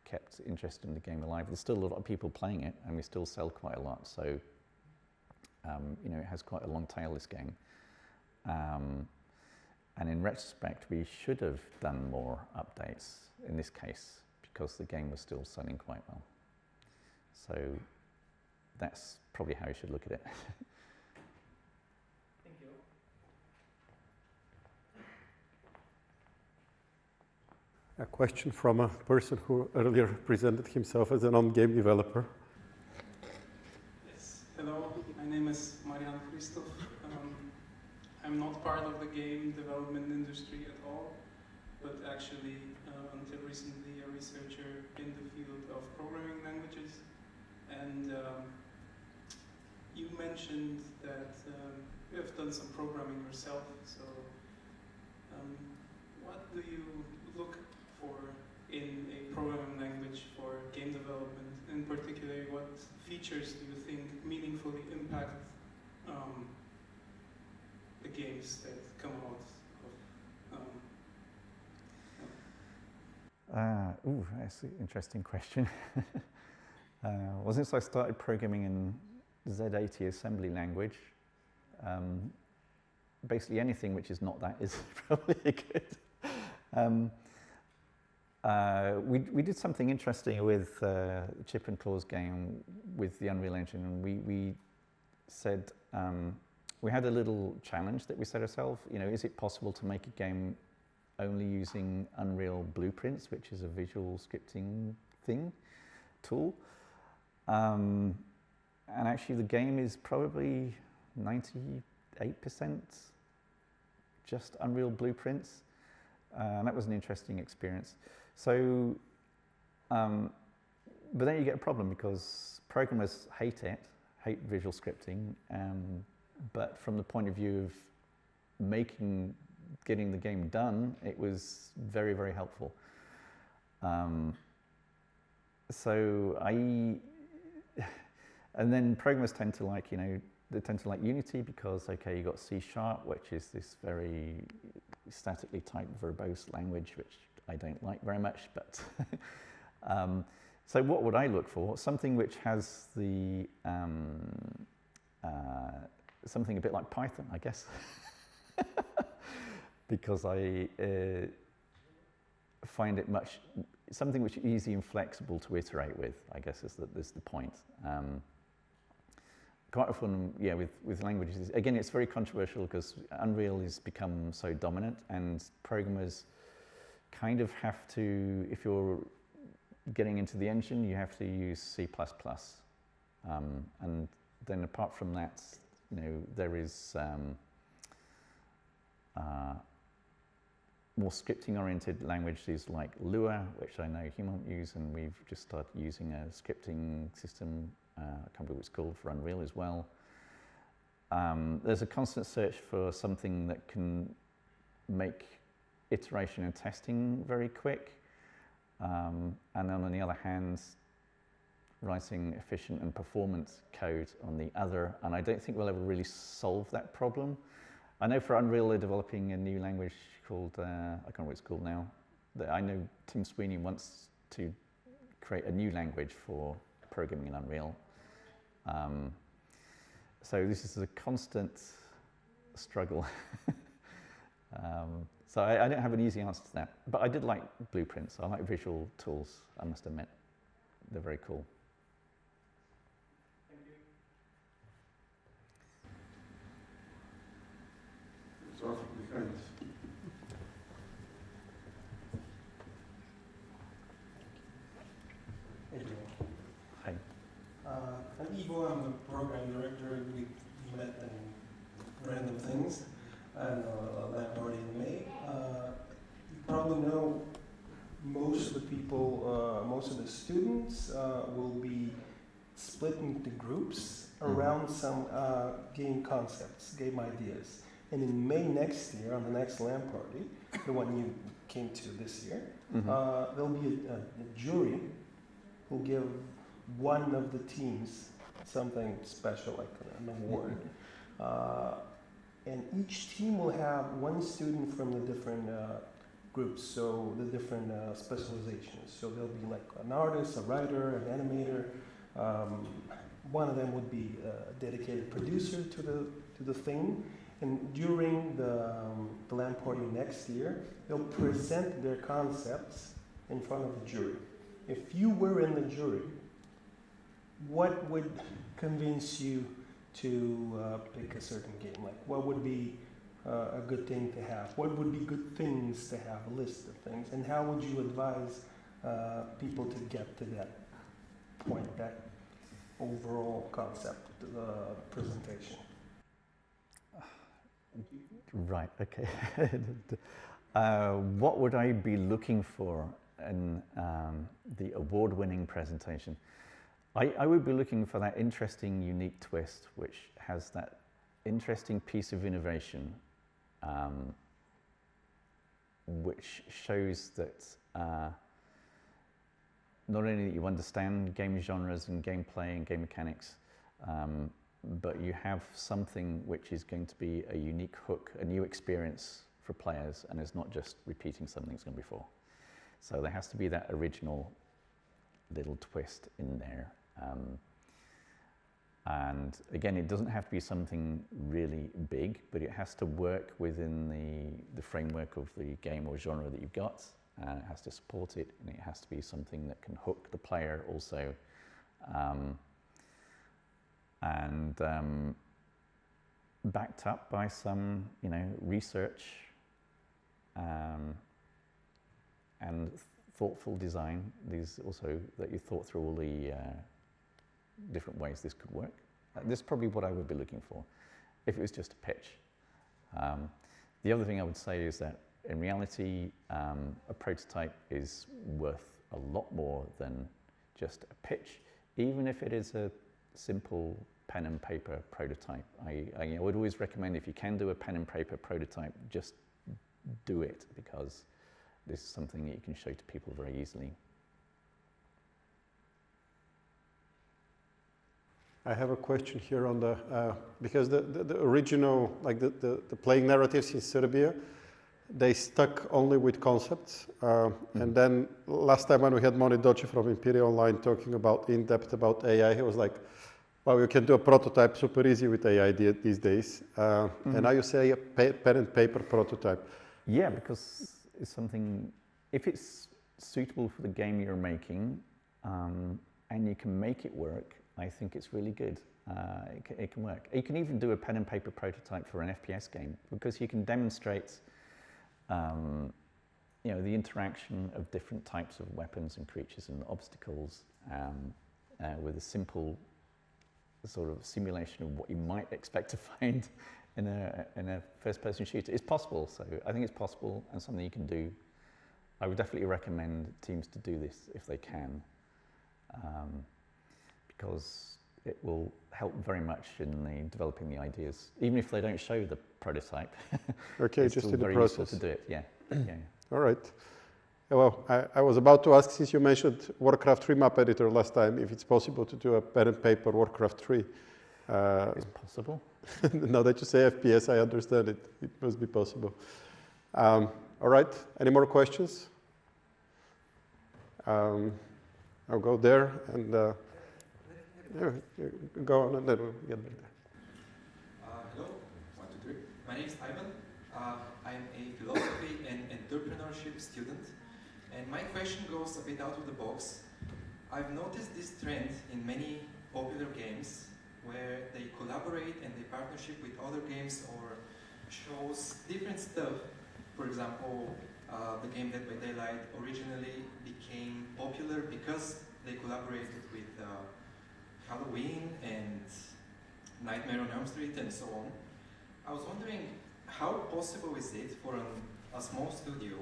kept interest in the game alive. There's still a lot of people playing it, and we still sell quite a lot. So, it has quite a long tail, this game. And in retrospect, we should have done more updates in this case because the game was still selling quite well. So that's probably how you should look at it. Thank you. A question from a person who earlier presented himself as a non-game developer. Yes, hello, my name is Marian Christoph. I'm not part of the game development industry at all, but actually until recently a researcher in the field of programming languages. And you mentioned that you have done some programming yourself, so what do you look for in a programming language for game development? In particular, what features do you think meaningfully impact the games that come out of that's an interesting question. Well, since I started programming in Z80 assembly language, basically anything which is not that is probably good. We did something interesting with Chip and Claw's game with the Unreal Engine, and we said, we had a little challenge that we set ourselves. You know, is it possible to make a game only using Unreal Blueprints, which is a visual scripting tool? And actually the game is probably 98% just Unreal Blueprints. And that was an interesting experience. So, but then you get a problem because programmers hate visual scripting. But from the point of view of getting the game done, it was very, very helpful. And then programmers tend to like, they tend to like Unity because, okay, you got C#, which is this very statically typed verbose language, which I don't like very much, but so what would I look for? Something which has the something a bit like Python, I guess, because I find it something which is easy and flexible to iterate with, I guess is the point. Quite often, yeah, with languages, again, it's very controversial because Unreal has become so dominant and programmers kind of have to, if you're getting into the engine, you have to use C++. And then apart from that, there is more scripting-oriented languages like Lua, which I know Human won't use, and we've just started using a scripting system, I can't remember what it's called, for Unreal as well. There's a constant search for something that can make iteration and testing very quick. And then on the other hand, writing efficient and performant code on the other, and I don't think we'll ever really solve that problem. I know for Unreal they're developing a new language called, I can't remember what it's called now. I know Tim Sweeney wants to create a new language for programming in Unreal. So this is a constant struggle. So I don't have an easy answer to that, but I did like blueprints. I like visual tools, I must admit. They're very cool. Thank you. It's off behind. Hi. I'm Ivo, I'm the program director. We met in random things and left already in May. You probably know most of the people, most of the students will be split into groups around some game concepts, game ideas. And in May next year, on the next LAN party, the one you came to this year, there'll be a jury who'll give one of the teams something special, like an award. And each team will have one student from the different groups, so the different specializations. So there'll be like an artist, a writer, an animator. One of them would be a dedicated producer to the thing, And during the LAN party next year, they'll present their concepts in front of the jury. If you were in the jury, what would convince you to pick a certain game? Like, what would be a good thing to have? What would be good things to have, a list of things? And how would you advise people to get to that point, that overall concept, presentation? Right, okay. What would I be looking for in the award-winning presentation? I would be looking for that interesting, unique twist, which has that interesting piece of innovation, which shows that not only that you understand game genres and gameplay and game mechanics, but you have something which is going to be a unique hook, a new experience for players, and is not just repeating something that's gone before. So there has to be that original little twist in there. And again, it doesn't have to be something really big, but it has to work within the framework of the game or genre that you've got, and it has to support it, and it has to be something that can hook the player also. Backed up by some, research and thoughtful design. These also that you thought through all the different ways this could work. This is probably what I would be looking for if it was just a pitch. The other thing I would say is that in reality, a prototype is worth a lot more than just a pitch, even if it is a simple pen and paper prototype. I would always recommend, if you can do a pen and paper prototype, just do it, because this is something that you can show to people very easily. I have a question here on the, because the original, like the playing narratives in Serbia, they stuck only with concepts. And then last time when we had Moni Doce from Imperial Online talking about in-depth about AI, he was like, well, you can do a prototype super easy with AI these days. And now you say a pen and paper prototype. Yeah, because it's something, if it's suitable for the game you're making, and you can make it work, I think it's really good. It can work. You can even do a pen and paper prototype for an FPS game, because you can demonstrate the interaction of different types of weapons and creatures and obstacles with a simple sort of simulation of what you might expect to find in a first-person shooter. It's possible, so I think it's possible and something you can do. I would definitely recommend teams to do this if they can, because it will help very much in developing the ideas, even if they don't show the prototype. Okay, it's just still in the very process. useful to do it. Yeah. Yeah. All right. Well, I was about to ask, since you mentioned Warcraft 3 map editor last time, if it's possible to do a pen and paper Warcraft 3. It's possible. Now that you say FPS, I understand it. It must be possible. All right. Any more questions? I'll go there and go on, and then we'll get back there. Hello, 1, 2, 3. My name is Ivan. I'm a philosophy and entrepreneurship student, and my question goes a bit out of the box. I've noticed this trend in many popular games where they collaborate and they partnership with other games or shows different stuff. For example, the game Dead by Daylight originally became popular because they collaborated with Halloween and Nightmare on Elm Street and so on. I was wondering, how possible is it for a small studio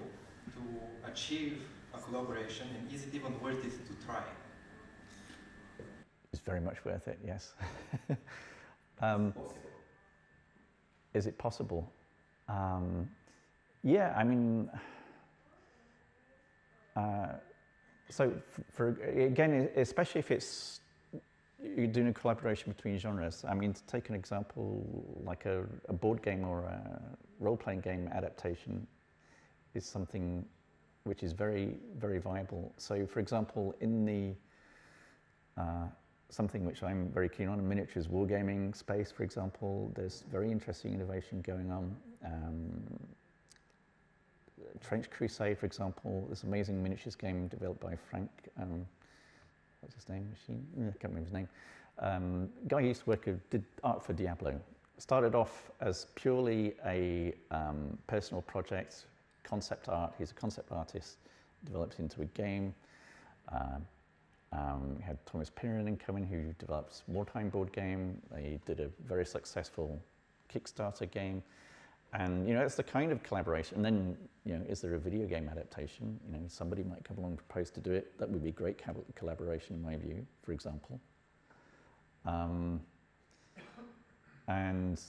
to achieve a collaboration, and is it even worth it to try? It's very much worth it, yes. Is it possible? Yeah, I mean, so again, especially if you're doing a collaboration between genres. I mean, to take an example, like a board game or a role-playing game adaptation is something which is very, very viable. So, for example, in something which I'm very keen on, a miniatures wargaming space, for example. There's very interesting innovation going on. Trench Crusade, for example, this amazing miniatures game developed by Frank, what's his name? I can't remember his name. Guy who used to work, did art for Diablo. Started off as purely a personal project, concept art. He's a concept artist, developed into a game. We had Thomas Pirinen come in, who developed Wartime board game. They did a very successful Kickstarter game. And, you know, it's the kind of collaboration. And then, you know, is there a video game adaptation? You know, somebody might come along and propose to do it. That would be great collaboration, in my view, for example. And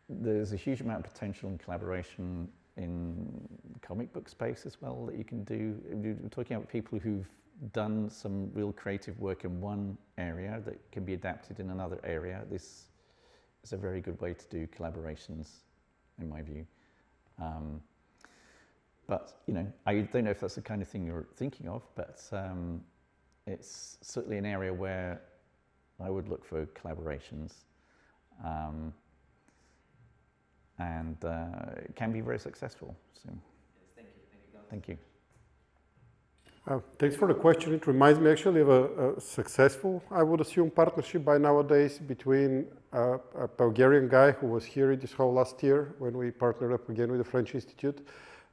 there's a huge amount of potential and collaboration in the comic book space as well that you can do. We're talking about people who've done some real creative work in one area that can be adapted in another area. This is a very good way to do collaborations, in my view. But, you know, I don't know if that's the kind of thing you're thinking of, but it's certainly an area where I would look for collaborations. And it can be very successful. So, Yes, thank you. Thanks for the question. It reminds me actually of a successful, I would assume, partnership by nowadays between a Bulgarian guy who was here this whole last year when we partnered up again with the French Institute,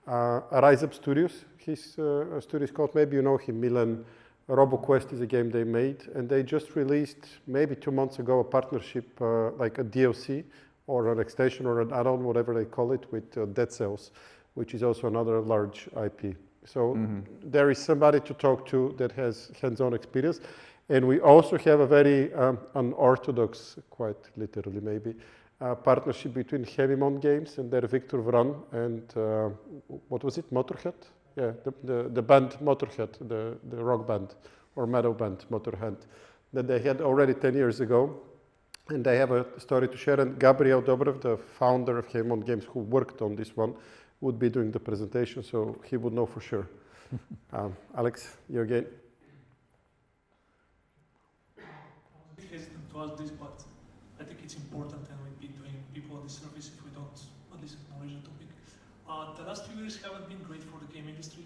Rise Up Studios. His studio is called, maybe you know him, Milan. RoboQuest is a game they made, and they just released maybe 2 months ago a partnership, like a DLC or an extension or an add-on, whatever they call it, with Dead Cells, which is also another large IP. So there is somebody to talk to that has hands-on experience. And we also have a very unorthodox, quite literally maybe, partnership between Hemimont Games and their Victor Vran and, what was it, Motorhead? Yeah, the band Motorhead, the rock band or metal band Motorhead that they had already 10 years ago. And they have a story to share. And Gabriel Dobrev, the founder of Hemimont Games, who worked on this one, would be doing the presentation, so he would know for sure. Alex, you again. I was a bit hesitant to ask this, but I think it's important, and we'd be doing people a disservice if we don't at least acknowledge the topic. The last few years haven't been great for the game industry.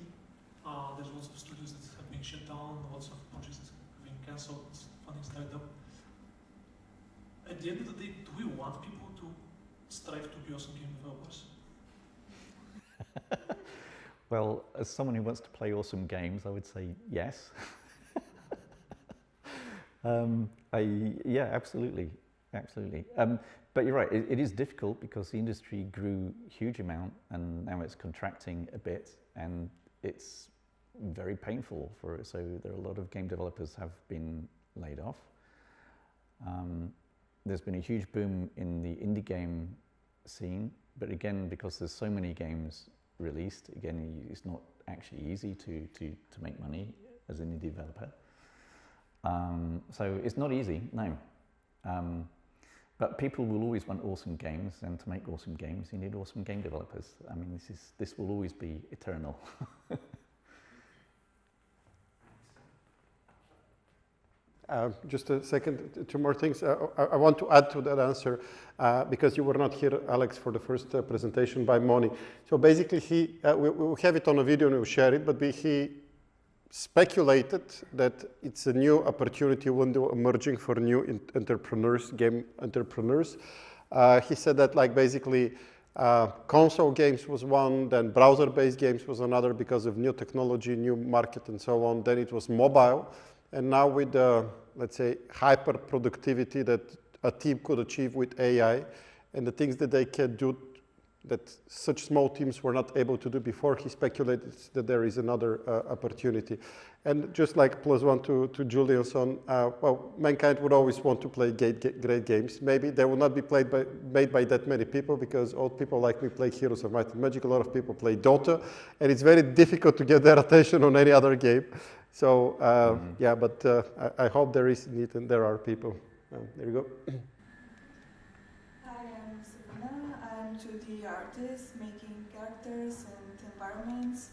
There's lots of studios that have been shut down, lots of projects that have been cancelled, funding's dried up. At the end of the day, do we want people to strive to be awesome game developers? Well, as someone who wants to play awesome games, I would say yes. Yeah, absolutely. But you're right, it is difficult because the industry grew a huge amount and now it's contracting a bit, and it's very painful for it. So there are a lot of game developers have been laid off. There's been a huge boom in the indie game scene, but again, because there's so many games released, again, it's not actually easy to make money as an indie developer. So it's not easy, no. But people will always want awesome games, and to make awesome games, you need awesome game developers. I mean, this will always be eternal. Just a second, two more things. I want to add to that answer because you were not here, Alex, for the first presentation by Moni. So basically, we'll have it on a video and we'll share it, but he speculated that it's a new opportunity window emerging for new entrepreneurs, game entrepreneurs. He said that, like, basically console games was one, then browser-based games was another because of new technology, new market, and so on. Then it was mobile. And now with the, let's say, hyper productivity that a team could achieve with AI and the things that they can do that such small teams were not able to do before, he speculated that there is another opportunity. And just like +1 to Julian's on, well, mankind would always want to play great games. Maybe they will not be made by that many people because old people like me play Heroes of Might and Magic. A lot of people play Dota, and it's very difficult to get their attention on any other game. So, yeah, but I hope there is need and there are people. There you go. Hi, I'm Sabina. I'm 2D artist making characters and environments.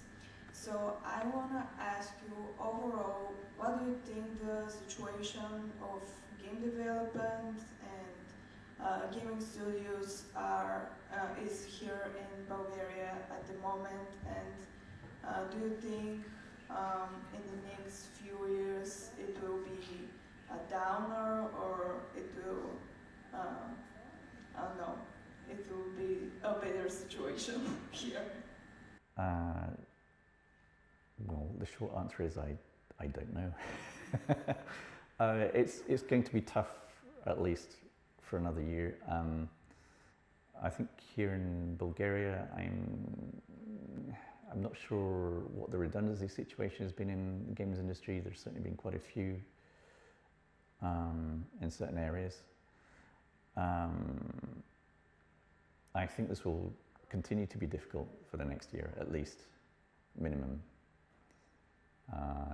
So I want to ask you, overall, what do you think the situation of game development and gaming studios is here in Bulgaria at the moment? And do you think in the next few years it will be a downer, or it will, I don't know, it will be a better situation here? Well, the short answer is I don't know. It's going to be tough, at least for another year. I think here in Bulgaria, I'm not sure what the redundancy situation has been in the games industry. There's certainly been quite a few in certain areas. I think this will continue to be difficult for the next year, at least, minimum.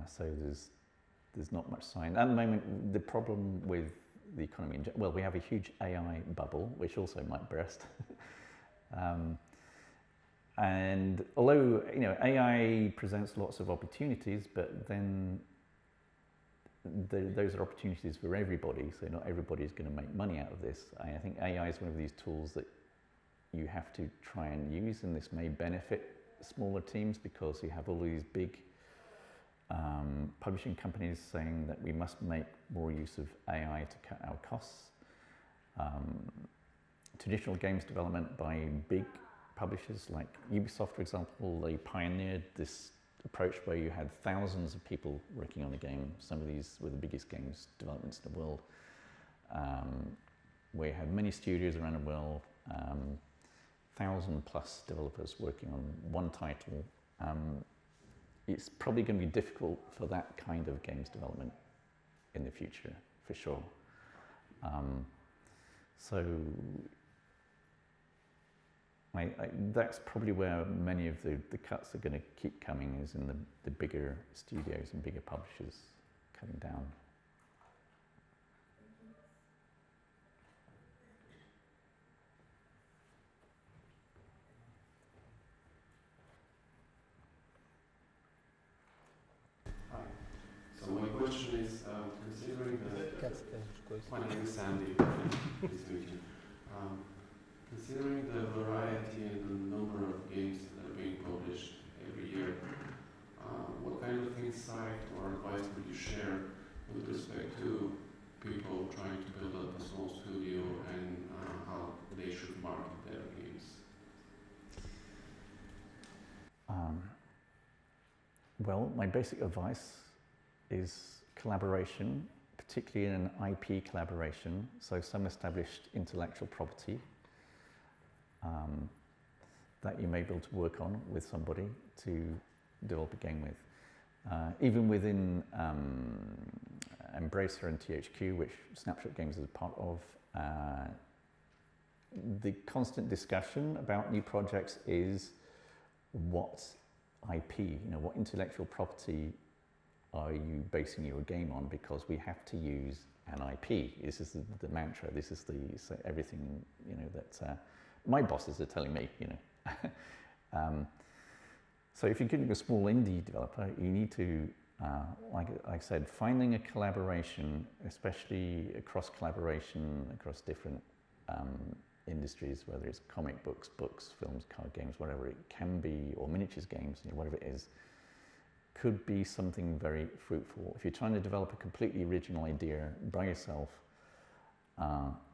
So there's not much sign. At the moment, the problem with the economy, well, we have a huge AI bubble, which also might burst. And although, you know, AI presents lots of opportunities, but then those are opportunities for everybody, so not everybody is going to make money out of this. I think AI is one of these tools that you have to try and use, and this may benefit smaller teams because you have all these big publishing companies saying that we must make more use of AI to cut our costs. Traditional games development by big publishers like Ubisoft, for example, they pioneered this approach where you had thousands of people working on a game. Some of these were the biggest games developments in the world. We had many studios around the world, 1,000+ developers working on one title. It's probably going to be difficult for that kind of games development in the future, for sure. So that's probably where many of the cuts are going to keep coming, is in the bigger studios and bigger publishers cutting down. So my question is, considering my name is Sandy, nice to meet you. Considering the variety and the number of games that are being published every year, what kind of insight or advice would you share with respect to people trying to build up a small studio and how they should market their games? Well, my basic advice is collaboration, particularly in an IP collaboration, so some established intellectual property that you may be able to work on with somebody to develop a game with. Even within Embracer and THQ, which Snapshot Games is a part of, the constant discussion about new projects is what IP, you know, what intellectual property are you basing your game on? Because we have to use an IP. This is the mantra. This is so everything, you know, that my bosses are telling me, you know. So if you're getting a small indie developer, you need to, like I said, finding a collaboration, especially a cross collaboration across different industries, whether it's comic books, films, card games, whatever it can be, or miniatures games, you know, whatever it is, could be something very fruitful. If you're trying to develop a completely original idea by yourself,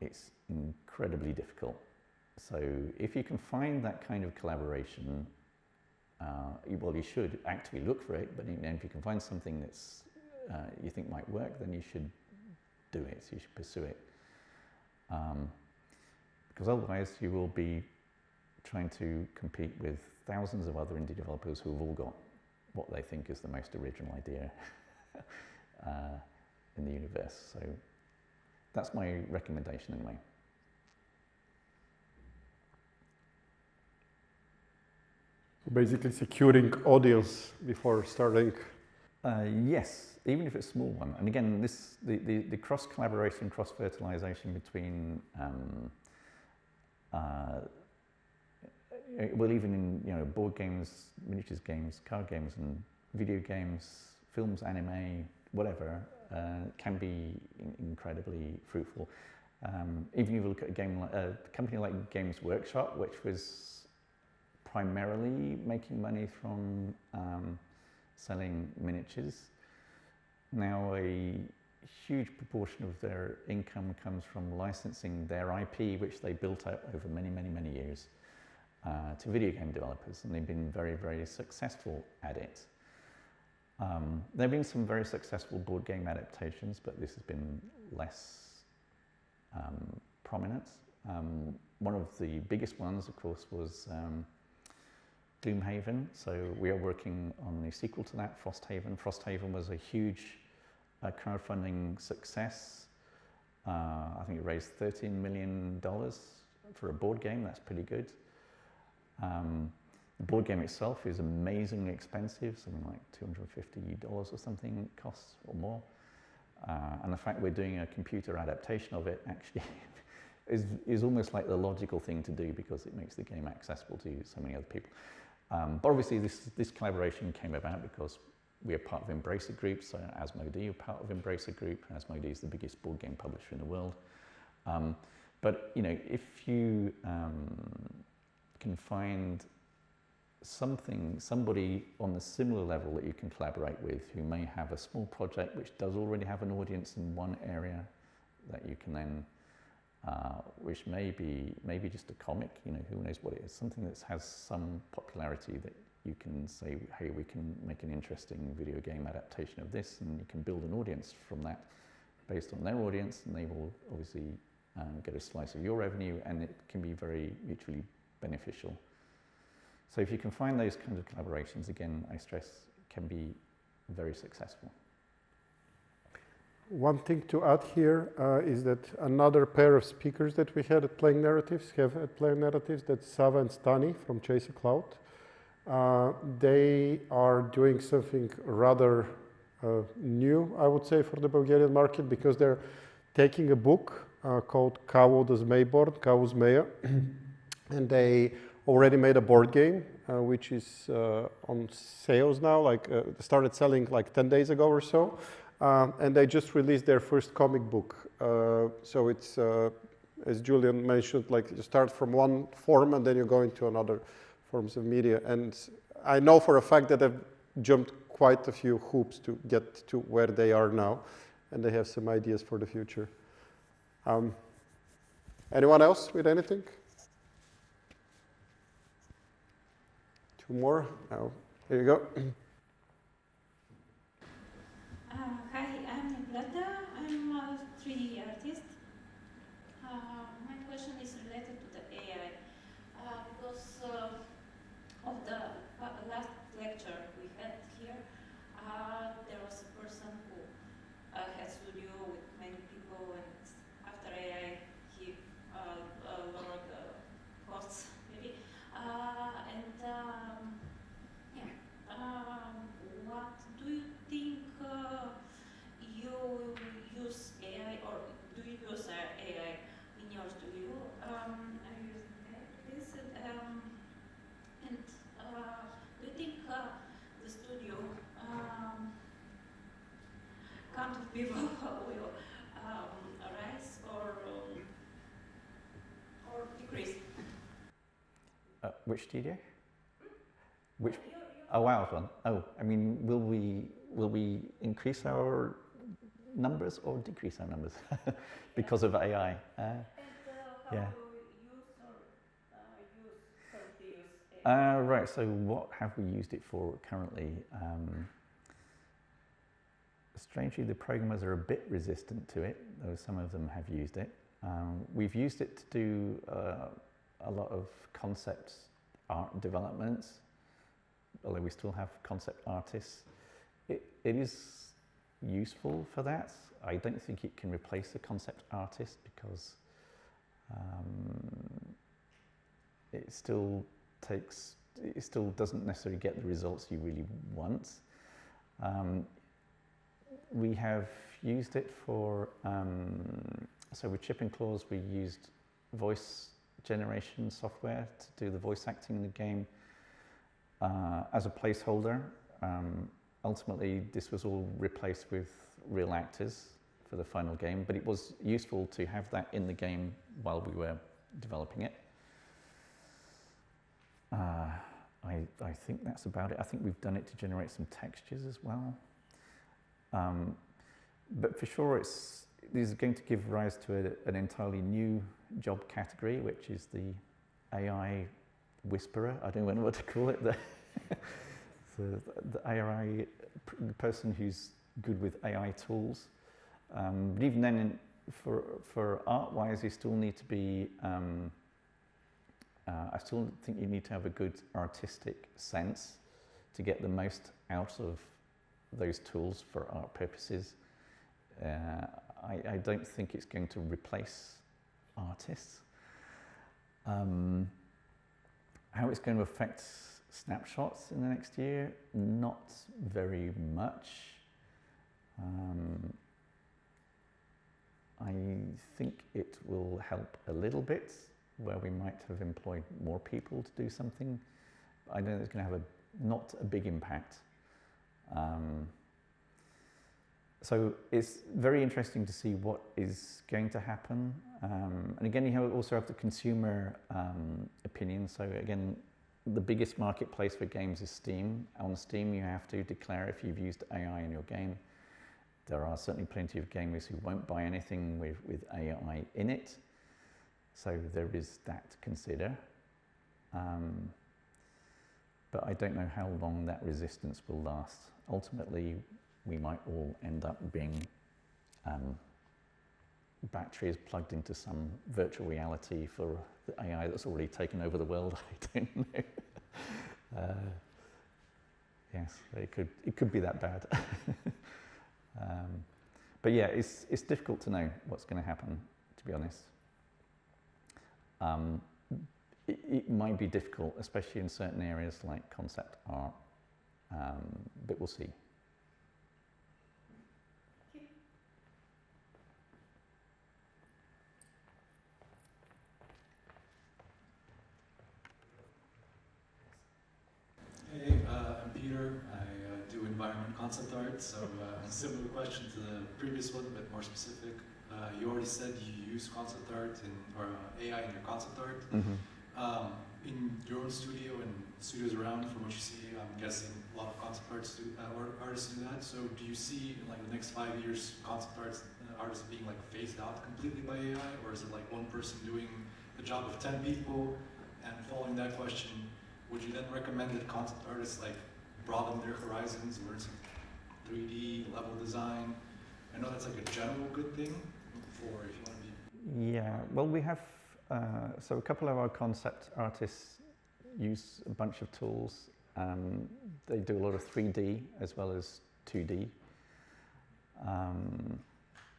it's incredibly difficult. So if you can find that kind of collaboration, well, you should actively look for it, but if you can find something that's you think might work, then you should do it, so you should pursue it. Because otherwise you will be trying to compete with thousands of other indie developers who have all got what they think is the most original idea in the universe. So that's my recommendation anyway. Basically securing audience before starting. Yes, even if it's a small one. And again, the cross-collaboration, cross-fertilization between, well, even in board games, miniatures games, card games, and video games, films, anime, whatever, can be incredibly fruitful. Even if you look at a company like Games Workshop, which was primarily making money from selling miniatures, now a huge proportion of their income comes from licensing their IP, which they built out over many, many, many years, to video game developers, and they've been very, very successful at it. There have been some very successful board game adaptations, but this has been less prominent. One of the biggest ones, of course, was Gloomhaven. So we are working on the sequel to that, Frosthaven. Frosthaven was a huge crowdfunding success. I think it raised $13 million for a board game. That's pretty good. The board game itself is amazingly expensive, something like $250 or something it costs, or more. And the fact we're doing a computer adaptation of it actually is almost like the logical thing to do, because it makes the game accessible to so many other people. But obviously this collaboration came about because we are part of Embracer Group, so Asmodee are part of Embracer Group. Asmodee is the biggest board game publisher in the world. But you know, if you can find somebody on a similar level that you can collaborate with, who may have a small project which does already have an audience in one area, that you can then, which may be just a comic, you know, who knows what it is, something that has some popularity that you can say, hey, we can make an interesting video game adaptation of this, and you can build an audience from that based on their audience, and they will obviously get a slice of your revenue, and it can be very mutually beneficial. So if you can find those kinds of collaborations, again, I stress, can be very successful. One thing to add here is that another pair of speakers that we had at Playing Narratives, that's Sava and Stani from Chase a Cloud. They are doing something rather new, I would say, for the Bulgarian market, because they're taking a book called Kao the Zmejborn, Kao Zmeja, and they already made a board game, which is on sales now, started selling like 10 days ago or so. And they just released their first comic book. So it's, as Julian mentioned, like you start from one form and then you go into another forms of media. And I know for a fact that they've jumped quite a few hoops to get to where they are now. And they have some ideas for the future. Anyone else with anything? Two more? Oh, here you go. Hi, I'm Nicoleta. I'm a 3D artist. My question is related to the AI. Because of the last lecture we had here, there was a person who had studio with many people, and after AI, he lowered the costs, maybe. What do you think you use AI, or do you use AI in your studio? Are you using AI for this? And do you think the studio count of people will rise or decrease? Which studio? Which? Oh, wow, one. Oh, I mean, will we increase our numbers or decrease our numbers because of AI? How yeah. do you currently use AI? Right. So, what have we used it for currently? Strangely, the programmers are a bit resistant to it, though some of them have used it. We've used it to do a lot of concept art developments, although we still have concept artists. It is useful for that. I don't think it can replace a concept artist, because it still doesn't necessarily get the results you really want. We have used it for, so with Chip and Claws, we used voice generation software to do the voice acting in the game as a placeholder. ultimately, this was all replaced with real actors for the final game, but it was useful to have that in the game while we were developing it. I think that's about it. I think we've done it to generate some textures as well. But for sure, this is going to give rise to an entirely new job category, which is the AI whisperer. I don't know what to call it. The AI person who's good with AI tools. But even then, for art-wise, you still need to be. I still think you need to have a good artistic sense to get the most out of those tools for art purposes. I don't think it's going to replace artists. How it's going to affect snapshots in the next year? Not very much. I think it will help a little bit, where we might have employed more people to do something. I know it's going to have not a big impact. So it's very interesting to see what is going to happen. And again, you also have the consumer opinion. So again, the biggest marketplace for games is Steam. On Steam, you have to declare if you've used AI in your game. There are certainly plenty of gamers who won't buy anything with AI in it. So there is that to consider. But I don't know how long that resistance will last. Ultimately, we might all end up being batteries plugged into some virtual reality for the AI that's already taken over the world. I don't know. Yes, it could be that bad. But yeah, it's difficult to know what's going to happen, to be honest. It might be difficult, especially in certain areas like concept art, but we'll see. Hey, I'm Peter. I do environment concept art, so a similar question to the previous one, but more specific. You already said you use concept art or AI in your concept art. Mm-hmm. In your own studio and studios around, from what you see, I'm guessing a lot of concept artists do that. So do you see in like the next 5 years concept artists being like phased out completely by AI, or is it like one person doing the job of 10 people? And following that question, would you then recommend that concept artists like broaden their horizons, learn some 3D level design? I know that's like a general good thing for if you want to be. Yeah, well, we have so a couple of our concept artists use a bunch of tools. They do a lot of 3D as well as 2D.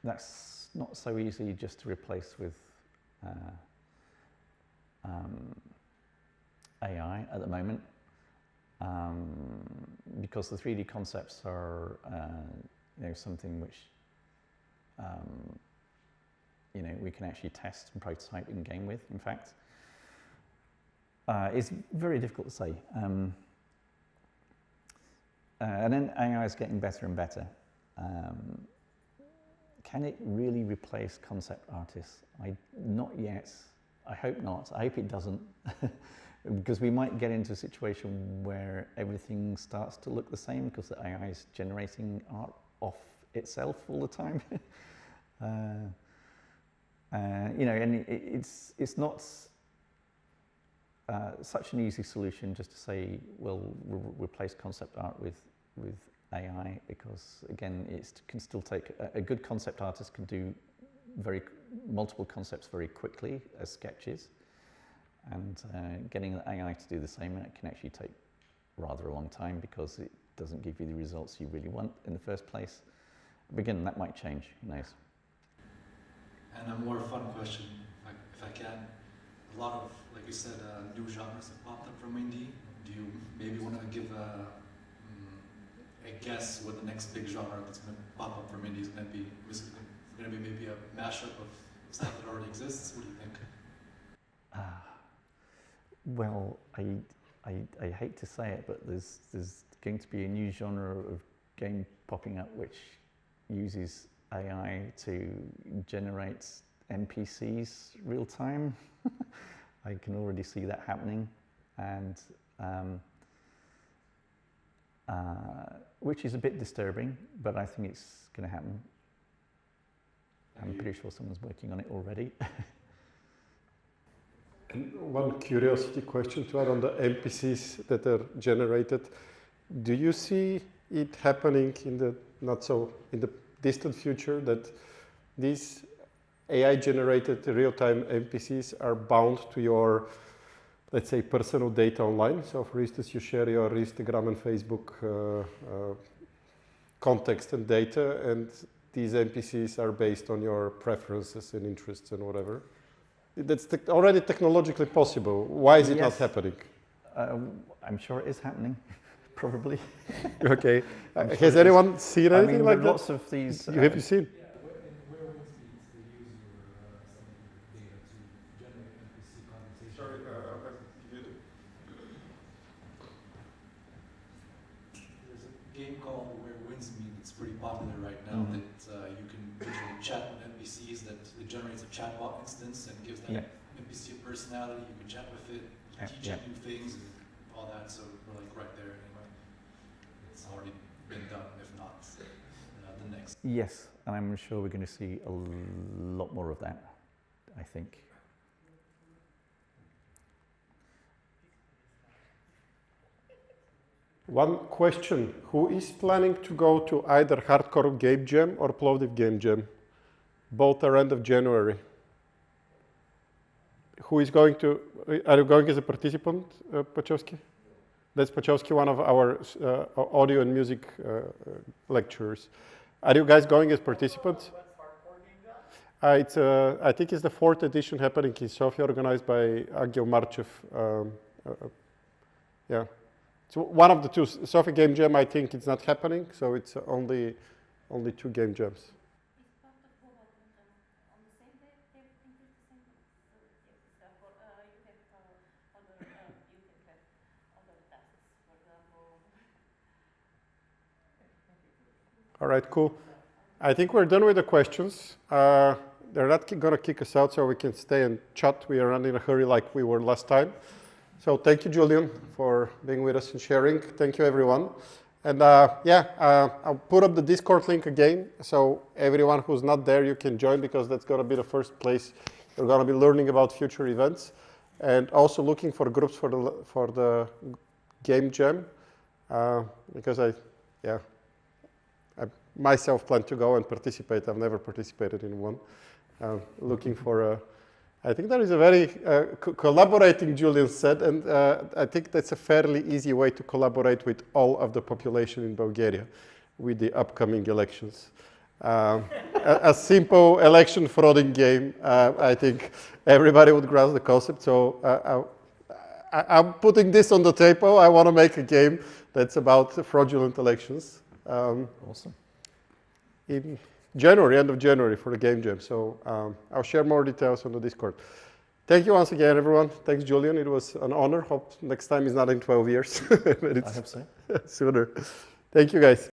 That's not so easy just to replace with AI at the moment, because the 3D concepts are something which we can actually test and prototype in game with. In fact, it's very difficult to say. And then AI is getting better and better. Can it really replace concept artists? Not yet. I hope not. I hope it doesn't. Because we might get into a situation where everything starts to look the same because the AI is generating art off itself all the time. And it's not such an easy solution just to say, well, we'll replace concept art with AI, because again, it can still take a good concept artist can do multiple concepts very quickly as sketches, and getting the AI to do the same, it can actually take rather a long time because it doesn't give you the results you really want in the first place. But again, that might change, who knows. And a more fun question, if I can. A lot of, like you said, new genres have popped up from indie. Do you maybe want to give a guess what the next big genre that's going to pop up from indie is going to be? Is it going to be maybe a mashup of stuff that already exists? What do you think? Well, I hate to say it, but there's going to be a new genre of game popping up which uses AI to generate NPCs real time. I can already see that happening, and which is a bit disturbing, but I think it's going to happen. I'm pretty sure someone's working on it already. And one curiosity question to add on the NPCs that are generated. Do you see it happening in the in the distant future that these AI-generated real-time NPCs are bound to your, let's say, personal data online? So, for instance, you share your Instagram and Facebook context and data, and these NPCs are based on your preferences and interests and whatever. That's already technologically possible. Why is it not happening? I'm sure it is happening, probably. Okay. Sure Has anyone seen anything like that? Lots of these. Have you seen? Yeah, where would the user submit data to generate NPC conversation? Sorry, there's a game called Where Winds Meet. It's pretty popular right now. That you can literally chat with NPCs. That it generates a chatbot instance and gives that NPC a personality. You can chat with it, teach it new things, and all that. So we're like right there anyway. It's already been done, if not the next. Yes, and I'm sure we're going to see a lot more of that, I think. One question. Who is planning to go to either Hardcore Game Jam or Plovdiv Game Jam? Both are end of January. Who is going to, are you going as a participant, Pachowski? That's Pachowski, one of our audio and music lecturers. Are you guys going as participants? It's I think it's the 4th edition happening in Sofia, organized by Angel Marchev. Yeah. So one of the two. Sofia Game Jam, I think it's not happening, so it's only 2 game jams. All right, cool. I think we're done with the questions. They're not going to kick us out, so we can stay and chat. We are not in a hurry like we were last time. So thank you, Julian, for being with us and sharing. Thank you, everyone. And I'll put up the Discord link again, so everyone who's not there, you can join, because that's going to be the first place you're going to be learning about future events, and also looking for groups for the game jam, because I myself plan to go and participate. I've never participated in one. Looking for I think that is a very collaborating, Julian said, and I think that's a fairly easy way to collaborate with all of the population in Bulgaria with the upcoming elections. A simple election frauding game, I think everybody would grasp the concept. So I'm putting this on the table. I want to make a game that's about fraudulent elections. Awesome. In January, end of January, for the game jam. So I'll share more details on the Discord. Thank you once again, everyone. Thanks, Julian. It was an honor. Hope next time is not in 12 years. But it's I hope so. Sooner. Thank you, guys.